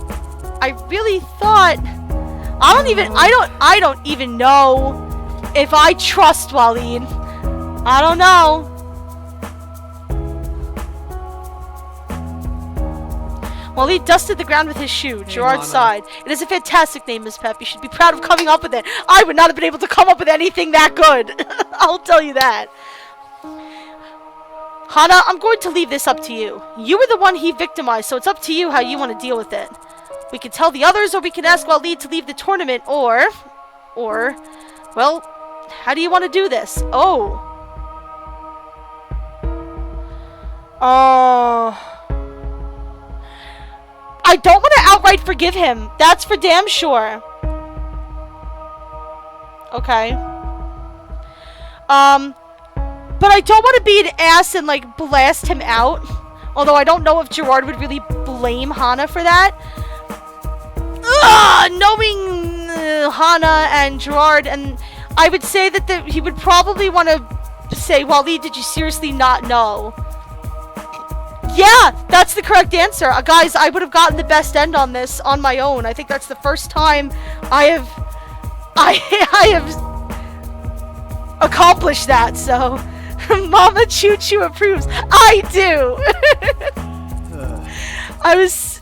I really thought... I don't even know if I trust WALLID. I don't know. WALLID dusted the ground with his shoe. Gerard sighed. It is a fantastic name, Miss Pep. You should be proud of coming up with it. I would not have been able to come up with anything that good. I'll tell you that. Hana, I'm going to leave this up to you. You were the one he victimized, so it's up to you how you want to deal with it. We can tell the others, or we can ask WALLID to leave the tournament, or, well, how do you want to do this? I don't want to outright forgive him. That's for damn sure. Okay. But But I don't want to be an ass and like blast him out. Although I don't know if Gerard would really blame Hana for that. Knowing Hana and Jirard, and I would say that he would probably want to say, Walid, did you seriously not know? Yeah, that's the correct answer. Guys, I would have gotten the best end on this on my own. I think that's the first time I have accomplished that, so Mama Chu-Chu approves. I do! I was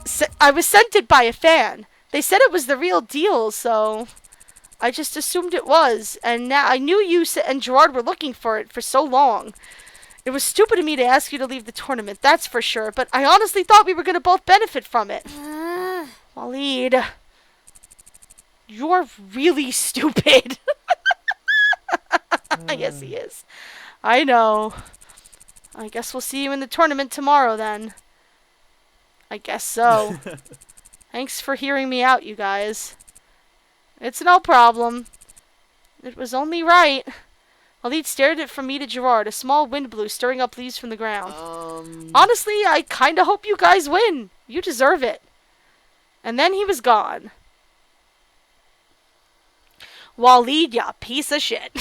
sent it by a fan. They said it was the real deal, so I just assumed it was. And now I knew you and Gerard were looking for it for so long. It was stupid of me to ask you to leave the tournament, that's for sure. But I honestly thought we were going to both benefit from it. Walid, you're really stupid. Yes, he is. I know. I guess we'll see you in the tournament tomorrow then. I guess so. Thanks for hearing me out, you guys. It's no problem. It was only right. Walid stared it from me to Gerard. A small wind blew, stirring up leaves from the ground. Honestly, I kinda hope you guys win. You deserve it. And then he was gone. Walid, ya piece of shit.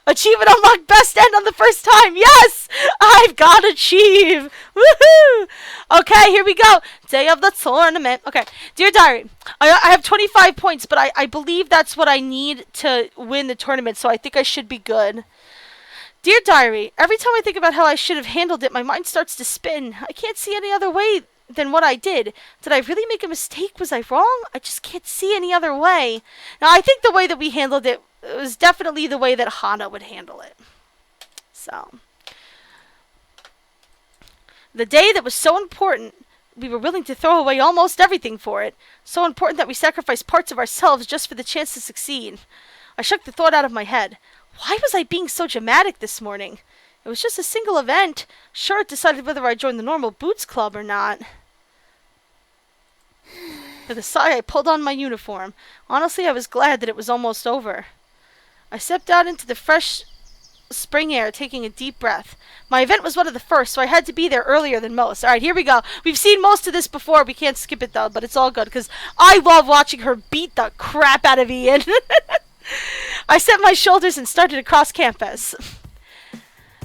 Achievement unlocked, best end on the first time. Yes! I've got achieve. Woohoo! Okay, here we go. Day of the tournament. Okay, Dear Diary, I have 25 points, but I believe that's what I need to win the tournament, so I think I should be good. Dear Diary, every time I think about how I should have handled it, my mind starts to spin. I can't see any other way than what I did. Did I really make a mistake? Was I wrong? I just can't see any other way. Now, I think the way that we handled it was definitely the way that Hana would handle it. So, the day that was so important, we were willing to throw away almost everything for it. So important that we sacrificed parts of ourselves just for the chance to succeed. I shook the thought out of my head. Why was I being so dramatic this morning? It was just a single event. Sure, it decided whether I joined the normal Boots Club or not. With a sigh, I pulled on my uniform. Honestly, I was glad that it was almost over. I stepped out into the fresh spring air, taking a deep breath. My event was one of the first, so I had to be there earlier than most. Alright, here we go. We've seen most of this before. We can't skip it, though, but it's all good, because I love watching her beat the crap out of Ian. I set my shoulders and started across campus.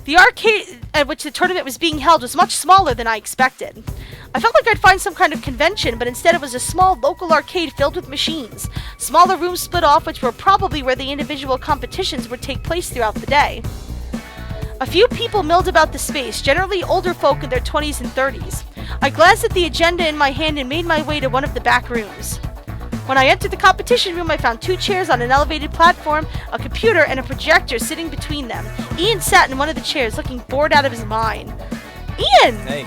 The arcade at which the tournament was being held was much smaller than I expected. I felt like I'd find some kind of convention, but instead it was a small local arcade filled with machines. Smaller rooms split off, which were probably where the individual competitions would take place throughout the day. A few people milled about the space, generally older folk in their 20s and 30s. I glanced at the agenda in my hand and made my way to one of the back rooms. When I entered the competition room, I found 2 chairs on an elevated platform, a computer, and a projector sitting between them. Ian sat in one of the chairs, looking bored out of his mind. Ian! Hey.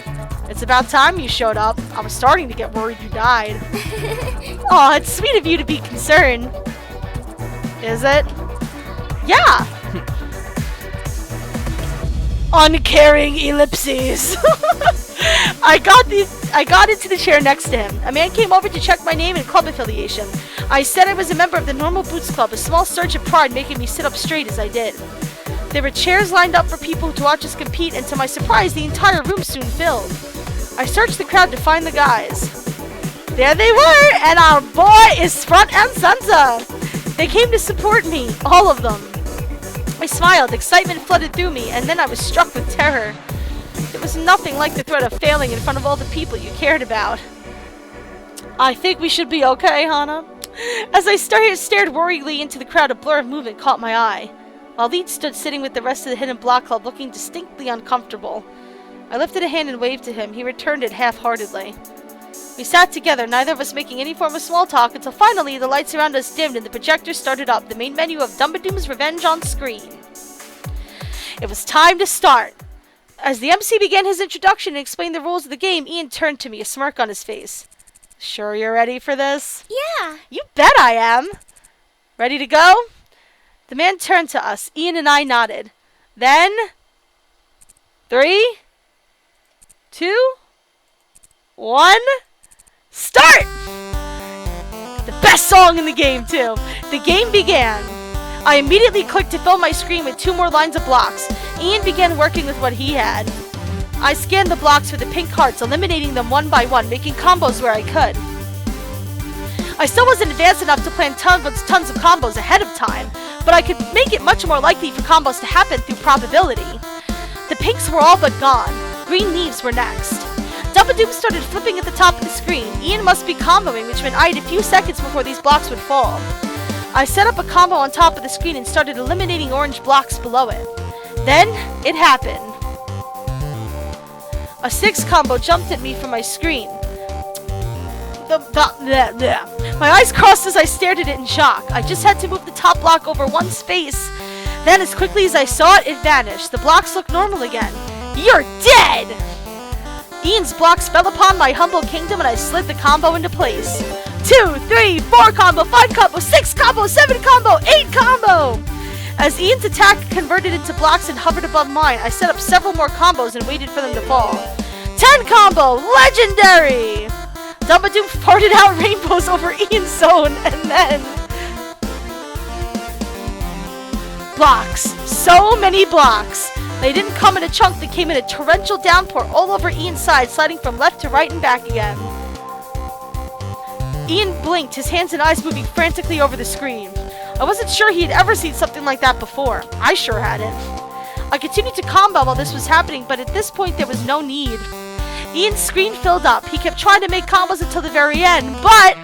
It's about time you showed up. I was starting to get worried you died. Aw, it's sweet of you to be concerned. Is it? Yeah! Uncaring ellipses. I got into the chair next to him. A man came over to check my name and club affiliation. I said I was a member of the Normal Boots Club, a small surge of pride making me sit up straight as I did. There were chairs lined up for people to watch us compete, and to my surprise, the entire room soon filled. I searched the crowd to find the guys. There they were, and our boy is front and center. They came to support me, all of them. I smiled, excitement flooded through me, and then I was struck with terror. It was nothing like the threat of failing in front of all the people you cared about. I think we should be okay, Hana. As I stared worriedly into the crowd, a blur of movement caught my eye. Walid stood sitting with the rest of the Hidden Block Club, looking distinctly uncomfortable. I lifted a hand and waved to him. He returned it half-heartedly. We sat together, neither of us making any form of small talk, until finally the lights around us dimmed and the projector started up, the main menu of Dumbadoom's Revenge on screen. It was time to start. As the MC began his introduction and explained the rules of the game, Ian turned to me, a smirk on his face. Sure you're ready for this? Yeah. You bet I am. Ready to go? The man turned to us. Ian and I nodded. Then, 3, 2, 1, start! The best song in the game, too. The game began. I immediately clicked to fill my screen with 2 more lines of blocks. Ian began working with what he had. I scanned the blocks for the pink hearts, eliminating them one by one, making combos where I could. I still wasn't advanced enough to plan tons of combos ahead of time, but I could make it much more likely for combos to happen through probability. The pinks were all but gone. Green leaves were next. Dubadoom started flipping at the top of the screen. Ian must be comboing, which meant I had a few seconds before these blocks would fall. I set up a combo on top of the screen and started eliminating orange blocks below it. Then, it happened. A 6 combo jumped at me from my screen. My eyes crossed as I stared at it in shock. I just had to move the top block over 1 space. Then, as quickly as I saw it, it vanished. The blocks looked normal again. You're dead! Ian's blocks fell upon my humble kingdom and I slid the combo into place. 2, 3, 4 combo, 5 combo, 6 combo, 7 combo, 8 combo! As Ian's attack converted into blocks and hovered above mine, I set up several more combos and waited for them to fall. 10 combo, legendary! Dubadoom farted out rainbows over Ian's zone and then... blocks. So many blocks. They didn't come in a chunk, they came in a torrential downpour all over Ian's side, sliding from left to right and back again. Ian blinked, his hands and eyes moving frantically over the screen. I wasn't sure he had ever seen something like that before. I sure hadn't. I continued to combo while this was happening, but at this point there was no need. Ian's screen filled up. He kept trying to make combos until the very end, but...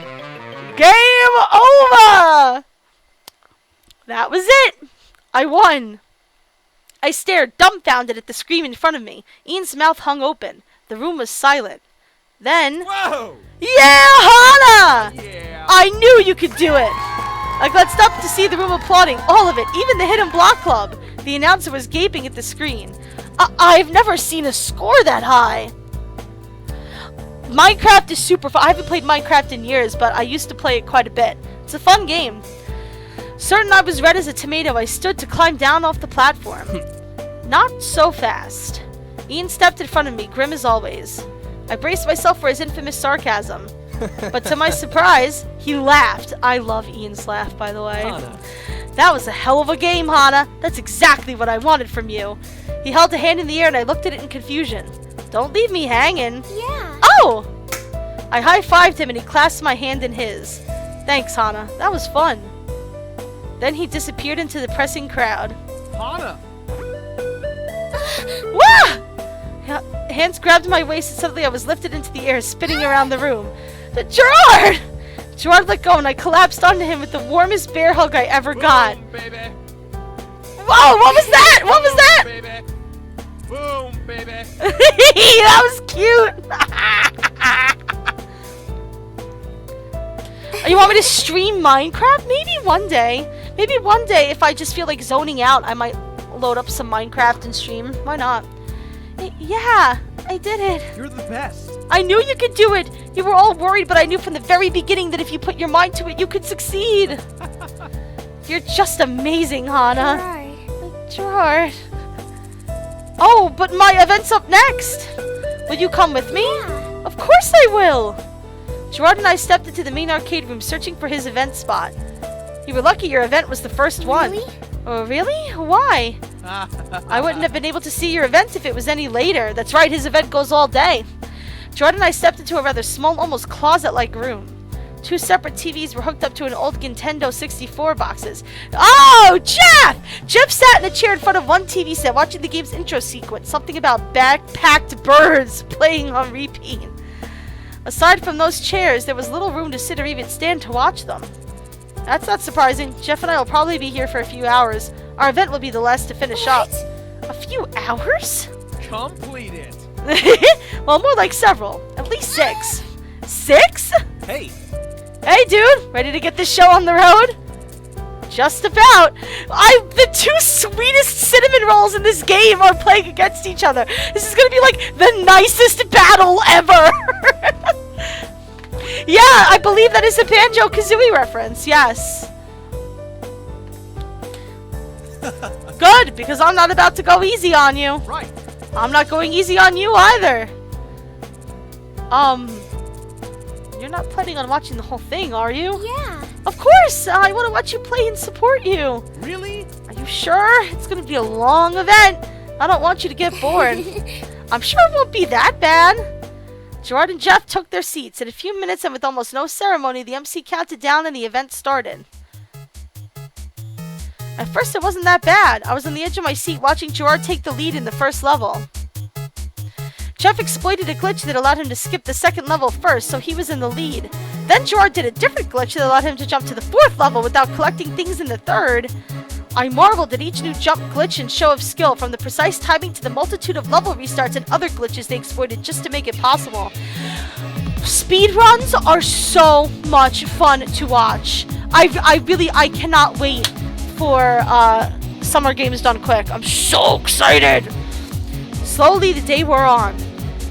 game over! That was it! I won. I stared, dumbfounded, at the screen in front of me. Ian's mouth hung open. The room was silent. Then... whoa! Yeah, Hana! Yeah. I knew you could do it! I glanced up to see the room applauding, all of it, even the Hidden Block Club. The announcer was gaping at the screen. I've never seen a score that high. Minecraft is super fun. I haven't played Minecraft in years, but I used to play it quite a bit. It's a fun game. Certain I was red as a tomato, I stood to climb down off the platform. Not so fast. Ian stepped in front of me, grim as always. I braced myself for his infamous sarcasm. But to my surprise, he laughed. I love Ian's laugh, by the way. Hana. That was a hell of a game, Hana. That's exactly what I wanted from you. He held a hand in the air and I looked at it in confusion. Don't leave me hanging. Yeah. Oh! I high-fived him and he clasped my hand in his. Thanks, Hana. That was fun. Then he disappeared into the pressing crowd. Hana! Wah! Hands grabbed my waist and suddenly I was lifted into the air, spinning around the room. Gerard! Gerard let go and I collapsed onto him with the warmest bear hug I ever got. Boom, baby. Whoa, what was that? What was that? Baby. Boom, baby. That was cute. You want me to stream Minecraft? Maybe one day. Maybe one day if I just feel like zoning out, I might load up some Minecraft and stream. Why not? Yeah, I did it. You're the best. I knew you could do it. You were all worried, but I knew from the very beginning that if you put your mind to it, you could succeed. You're just amazing, Hana. Gerard. Oh, but my event's up next. Will you come with me? Yeah. Of course I will. Gerard and I stepped into the main arcade room searching for his event spot. You were lucky your event was the first one. Really? Oh, really? Why? I wouldn't have been able to see your event if it was any later. That's right, his event goes all day. Gerard and I stepped into a rather small, almost closet-like room. 2 separate TVs were hooked up to an old Nintendo 64 boxes. Oh, Jeff! Jeff sat in a chair in front of one TV set watching the game's intro sequence. Something about backpacked birds playing on repeat. Aside from those chairs, there was little room to sit or even stand to watch them. That's not surprising. Jeff and I will probably be here for a few hours. Our event will be the last to finish up. A few hours? Complete it. Well, more like several. At least 6. 6? Hey. Hey, dude! Ready to get this show on the road? Just about. The 2 sweetest cinnamon rolls in this game are playing against each other. This is gonna be like the nicest battle ever. Yeah, I believe that is a Banjo-Kazooie reference. Yes. Good, because I'm not about to go easy on you. Right. I'm not going easy on you either. You're not planning on watching the whole thing, are you? Yeah. Of course! I want to watch you play and support you. Really? Are you sure? It's going to be a long event. I don't want you to get bored. I'm sure it won't be that bad. Gerard and Jeff took their seats. In a few minutes and with almost no ceremony, the MC counted down and the event started. At first, it wasn't that bad. I was on the edge of my seat watching Gerard take the lead in the first level. Jeff exploited a glitch that allowed him to skip the second level first, so he was in the lead. Then Gerard did a different glitch that allowed him to jump to the fourth level without collecting things in the third. I marveled at each new jump glitch and show of skill, from the precise timing to the multitude of level restarts and other glitches they exploited just to make it possible. Speedruns are so much fun to watch. I cannot wait for Summer Games Done Quick. I'm so excited. Slowly the day wore on.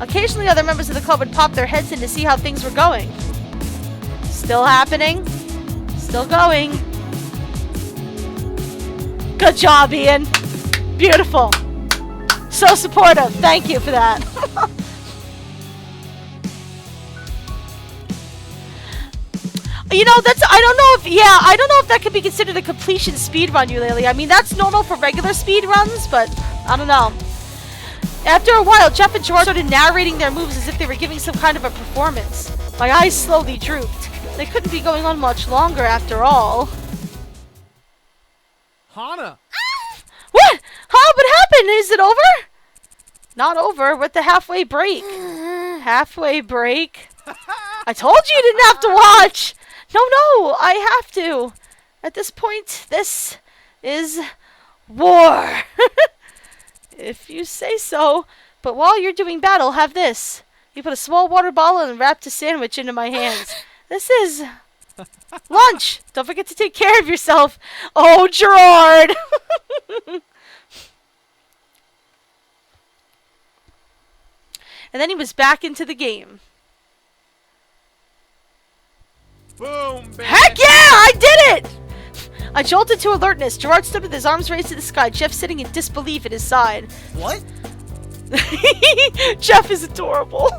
Occasionally other members of the club would pop their heads in to see how things were going. Still happening. Still going. Good job, Ian. Beautiful. So supportive. Thank you for that. You know, I don't know if that could be considered a completion speedrun, Eulalie. I mean, that's normal for regular speedruns, but I don't know. After a while, Jeff and Gerard started narrating their moves as if they were giving some kind of a performance. My eyes slowly drooped. They couldn't be going on much longer after all. Hana! What? Huh? What happened? Is it over? Not over. We're at the halfway break. Halfway break? I told you didn't have to watch! No, I have to. At this point, this is war. If you say so. But while you're doing battle, have this. He put a small water bottle and wrapped a sandwich into my hands. This is lunch. Don't forget to take care of yourself. Oh, Gerard. And then he was back into the game. Boom, baby. Heck yeah, I did it! I jolted to alertness. Gerard stood with his arms raised to the sky, Jeff sitting in disbelief at his side. What? Jeff is adorable.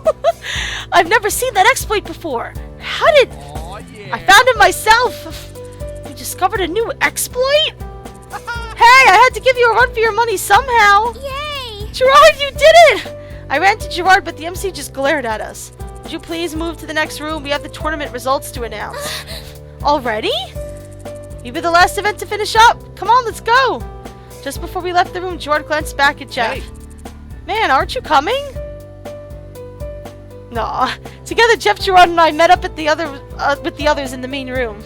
I've never seen that exploit before. How did... Aw, yeah. I found it myself. You discovered a new exploit? Hey, I had to give you a run for your money somehow. Yay! Gerard, you did it! I ran to Gerard, but the MC just glared at us. Would you please move to the next room? We have the tournament results to announce. Already? You'll be the last event to finish up. Come on, let's go. Just before we left the room, Gerard glanced back at Jeff. Hey. Man, aren't you coming? No. Together, Jeff, Gerard, and I met up at with the others in the main room.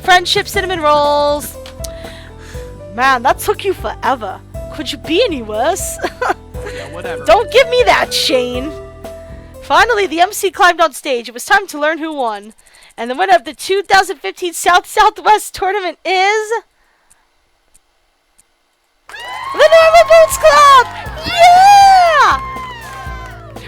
Friendship cinnamon rolls. Man, that took you forever. Could you be any worse? Yeah, whatever. Don't give me that, Shane. Finally, the MC climbed on stage. It was time to learn who won. And the winner of the 2015 South-Southwest tournament is... the Normal Boots Club! Yeah!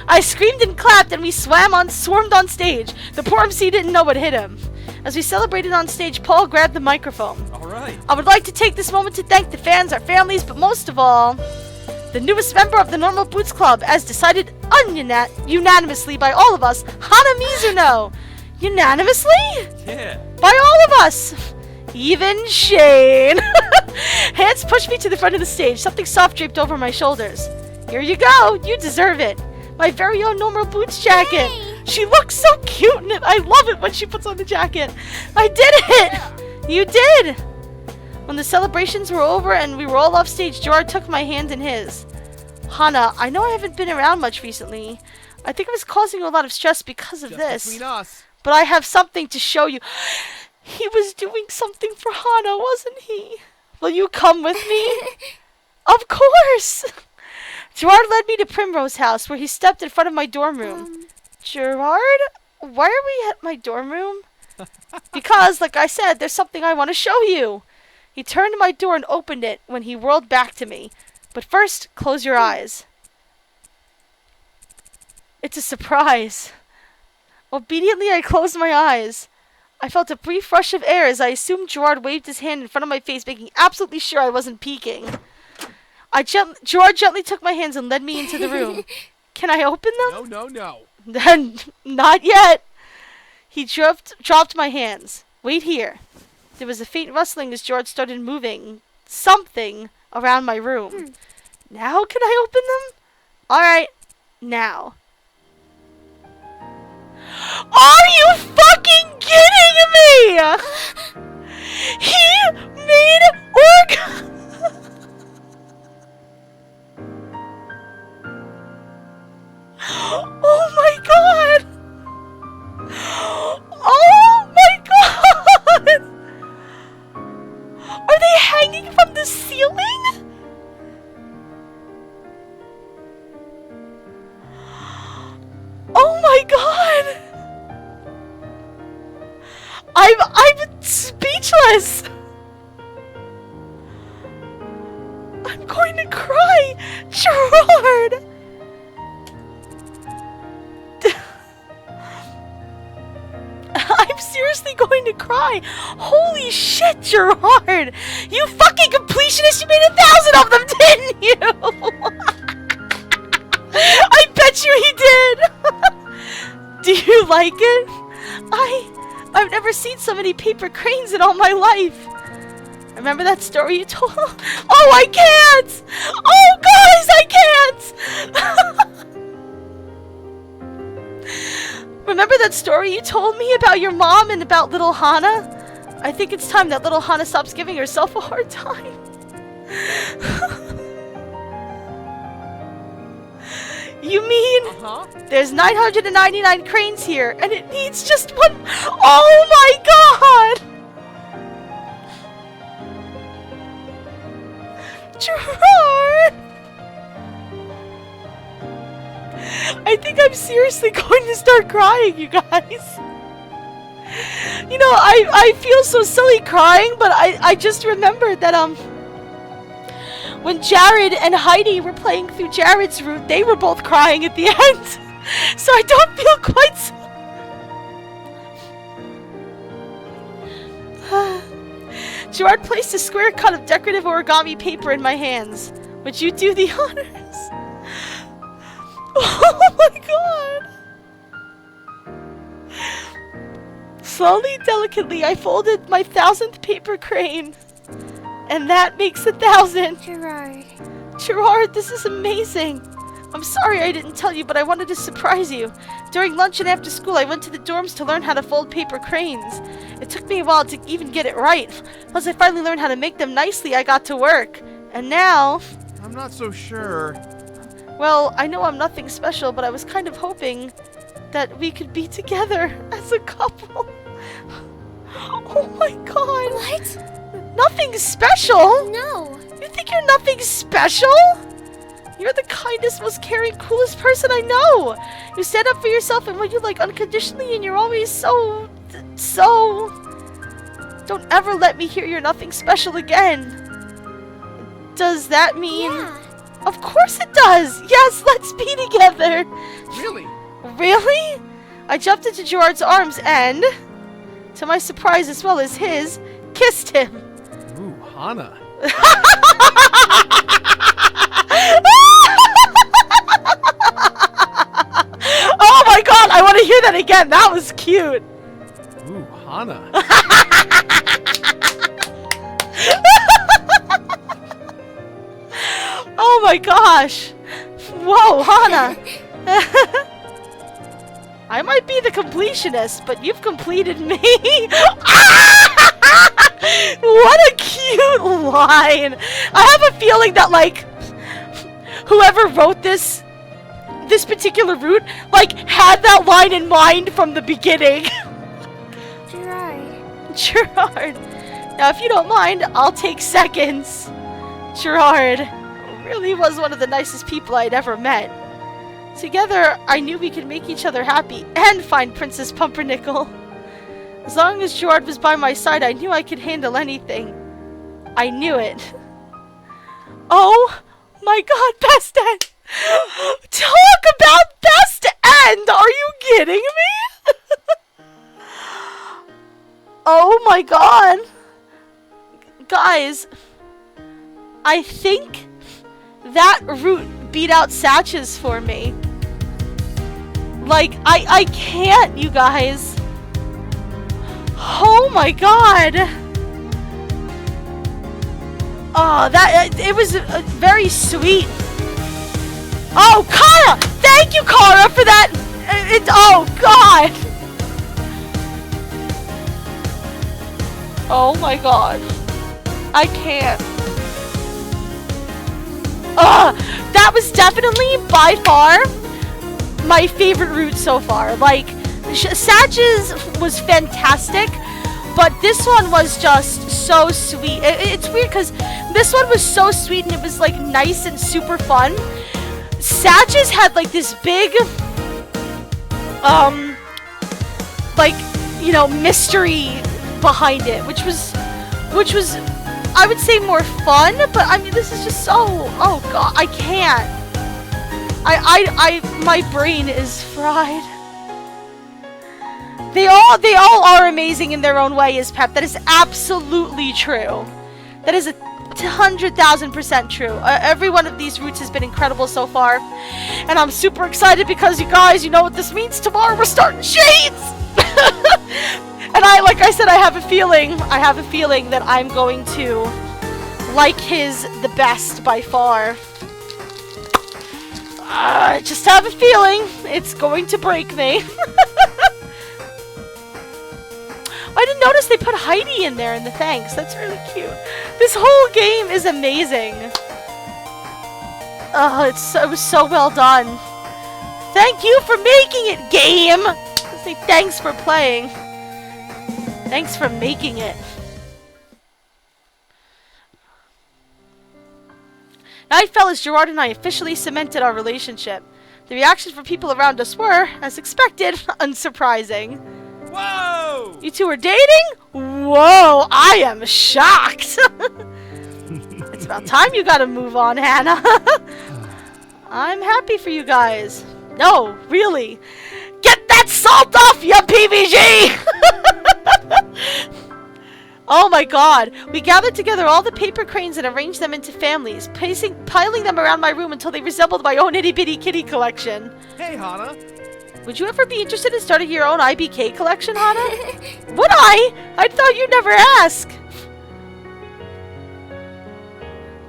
I screamed and clapped and we swarmed on stage. The poor MC didn't know what hit him. As we celebrated on stage, Paul grabbed the microphone. All right. I would like to take this moment to thank the fans, our families, but most of all, the newest member of the Normal Boots Club, as decided unanimously by all of us, Hana Mizuno. Unanimously? Yeah. By all of us. Even Shane. Hands pushed me to the front of the stage. Something soft draped over my shoulders. Here you go. You deserve it. My very own Normal Boots jacket. Yay. She looks so cute in it. I love it when she puts on the jacket. I did it. You did. When the celebrations were over and we were all off stage, Gerard took my hand in his. Hana, I know I haven't been around much recently. I think I was causing you a lot of stress because of Just this. between us. But I have something to show you. He was doing something for Hana, wasn't he? Will you come with me? Of course! Gerard led me to Primrose House, where he stepped in front of my dorm room. Gerard? Why are we at my dorm room? Because, like I said, there's something I want to show you. He turned to my door and opened it when he whirled back to me. But first, close your eyes. It's a surprise. Obediently, I closed my eyes. I felt a brief rush of air as I assumed Gerard waved his hand in front of my face, making absolutely sure I wasn't peeking. Gerard gently took my hands and led me into the room. Can I open them? No. Then, not yet. He dropped my hands. Wait here. There was a faint rustling as Gerard started moving something around my room. Now can I open them? Alright, now. Are you fucking kidding me? He made Oh my god! Oh my god! Are they hanging from the ceiling? Oh my god! I'm speechless! I'm going to cry! Gerard! I'm seriously going to cry! Holy shit, Gerard! You fucking completionist! You made 1,000 of them, didn't you? I bet you he did! Do you like it? I've never seen so many paper cranes in all my life. Remember that story you told? Oh, I can't! Oh, guys, I can't! Remember that story you told me about your mom and about little Hana? I think it's time that little Hana stops giving herself a hard time. You mean there's 999 cranes here and it needs just one? Oh my god! Gerard! I think I'm seriously going to start crying, you guys. You know, I feel so silly crying, but I just remembered that when Jared and Heidi were playing through Jared's route, they were both crying at the end. So I don't feel quite so... Gerard placed a square cut of decorative origami paper in my hands. Would you do the honors? Oh my god! Slowly, delicately, I folded my 1,000th paper crane. And that makes 1,000. Gerard. Gerard, this is amazing. I'm sorry I didn't tell you, but I wanted to surprise you. During lunch and after school, I went to the dorms to learn how to fold paper cranes. It took me a while to even get it right. Once I finally learned how to make them nicely, I got to work. And now... I'm not so sure. Well, I know I'm nothing special, but I was kind of hoping that we could be together as a couple. Oh my god. What? Nothing special? No. You think you're nothing special? You're the kindest, most caring, coolest person I know. You stand up for yourself and what you like unconditionally, and you're always so... Don't ever let me hear you're nothing special again. Does that mean... Yeah. Of course it does! Yes, let's be together! Really? Really? I jumped into Gerard's arms and, to my surprise as well as his, kissed him. Ooh, Hana. Oh my god, I want to hear that again. That was cute. Ooh, Hana. Oh my gosh. Whoa, Hana. I might be the completionist, but you've completed me. What a cute line. I have a feeling that, like, whoever wrote this particular route, like, had that line in mind from the beginning. Gerard. Gerard. Now, if you don't mind, I'll take seconds. Gerard really was one of the nicest people I'd ever met. Together, I knew we could make each other happy and find Princess Pumpernickel. As long as Gerard was by my side, I knew I could handle anything. I knew it. Oh my god, best end! Talk about best end! Are you kidding me? Oh my god. Guys, I think that route beat out Satch's for me. Like, I can't, you guys. Oh my god! Oh, it was very sweet. Oh, Kara! Thank you, Kara, for that! Oh god! Oh my god. I can't. That was definitely, by far, my favorite route so far. Like, Satch's was fantastic, but this one was just so sweet. It's weird because this one was so sweet and it was like nice and super fun. Satch's had like this big, like, you know, mystery behind it, which was, I would say, more fun. But I mean, this is just so, oh god, I can't. My brain is fried. They all are amazing in their own way, is Pep. That is absolutely true. That is 100,000% true. Every one of these routes has been incredible so far, and I'm super excited because you guys, you know what this means. Tomorrow we're starting Shades, and like I said, I have a feeling that I'm going to like his the best by far. I just have a feeling it's going to break me. I didn't notice they put Heidi in there in the thanks. That's really cute. This whole game is amazing. Oh, it was so well done. Thank you for making it, game. I say thanks for playing. Thanks for making it. Night fell as Gerard and I officially cemented our relationship. The reactions from people around us were, as expected, unsurprising. Whoa! You two are dating? Whoa, I am shocked. It's about time you gotta move on, Hana. I'm happy for you guys. No, really. Get that salt off, you PVG! Oh my god. We gathered together all the paper cranes and arranged them into families, piling them around my room until they resembled my own itty-bitty kitty collection. Hey, Hana. Would you ever be interested in starting your own IBK collection, Hana? Would I? I thought you'd never ask.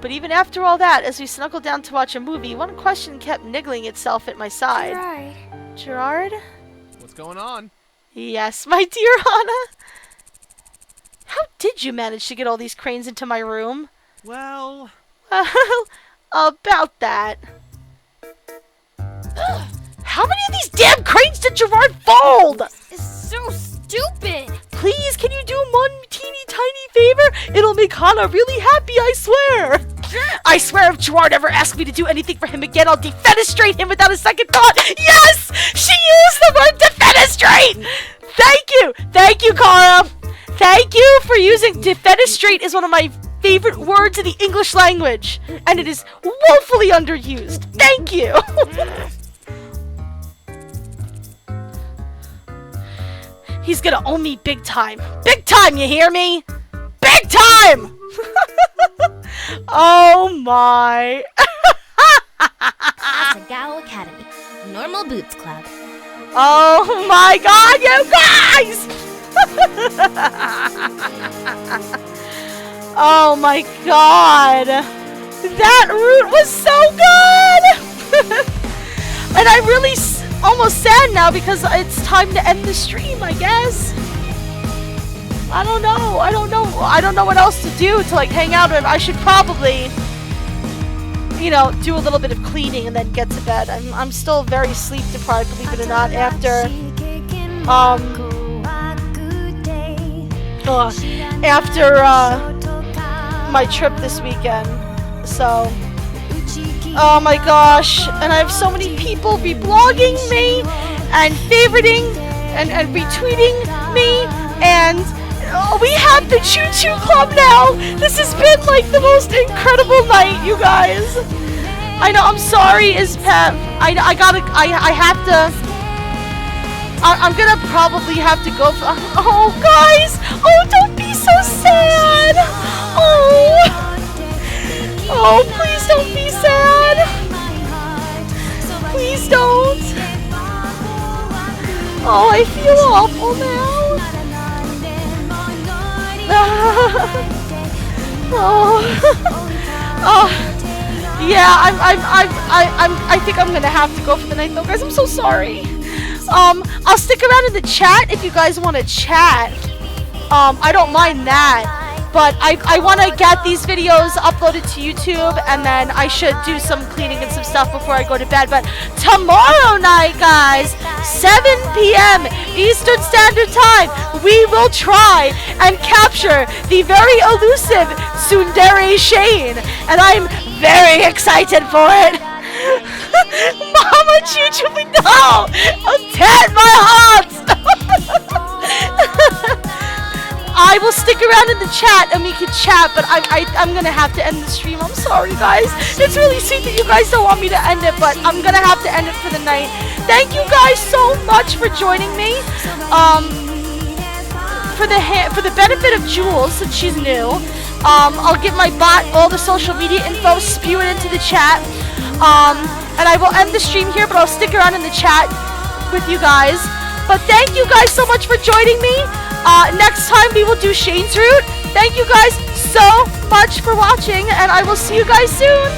But even after all that, as we snuggled down to watch a movie, one question kept niggling itself at my side. Gerard. Gerard? What's going on? Yes, my dear Hana. How did you manage to get all these cranes into my room? Well, about that. How many of these damn cranes did Gerard fold? It's so stupid. Please, can you do one teeny tiny favor? It'll make Hana really happy, I swear. I swear if Jirard ever asks me to do anything for him again, I'll defenestrate him without a second thought. Yes! She used the word defenestrate! Thank you, Kara. Thank you for using defenestrate is one of my favorite words in the English language. And it is woefully underused. Thank you. He's gonna owe me big time. Big time, you hear me? Big time! Oh my. Asagao Academy. Normal Boots Club. Oh my god, you guys! Oh my god. That route was so good! And I'm really almost sad now because it's time to end the stream, I guess. I don't know what else to do to like hang out with. I should probably, you know, do a little bit of cleaning and then get to bed. I'm still very sleep deprived, believe it or not, after my trip this weekend. So, oh my gosh, and I have so many people reblogging me and favoriting and retweeting me, and we have the Chu-Chu Club now. This has been like the most incredible night, you guys. I know, I'm sorry, Pep. I'm gonna probably have to go for, oh guys, oh don't be so sad. Oh, please don't be sad. Please don't. Oh, I feel awful now. Oh. Oh. Yeah, I think I'm gonna have to go for the night though, guys. I'm so sorry. I'll stick around in the chat if you guys want to chat. I don't mind that, but I want to get these videos uploaded to YouTube, and then I should do some cleaning and some stuff before I go to bed. But tomorrow night, guys, 7 p.m. Eastern Standard Time, we will try and capture the very elusive Tsundere Shane, and I'm very excited for it. Mama Chu-Chu, no! Oh, Ted, my heart! I will stick around in the chat and we can chat, but I'm gonna have to end the stream. I'm sorry, guys. It's really sweet that you guys don't want me to end it, but I'm gonna have to end it for the night. Thank you guys so much for joining me. For the benefit of Jules, since she's new, I'll give my bot all the social media info, spew it into the chat. And I will end the stream here, but I'll stick around in the chat with you guys. But thank you guys so much for joining me. Next time we will do Shane's route. Thank you guys so much for watching, and I will see you guys soon.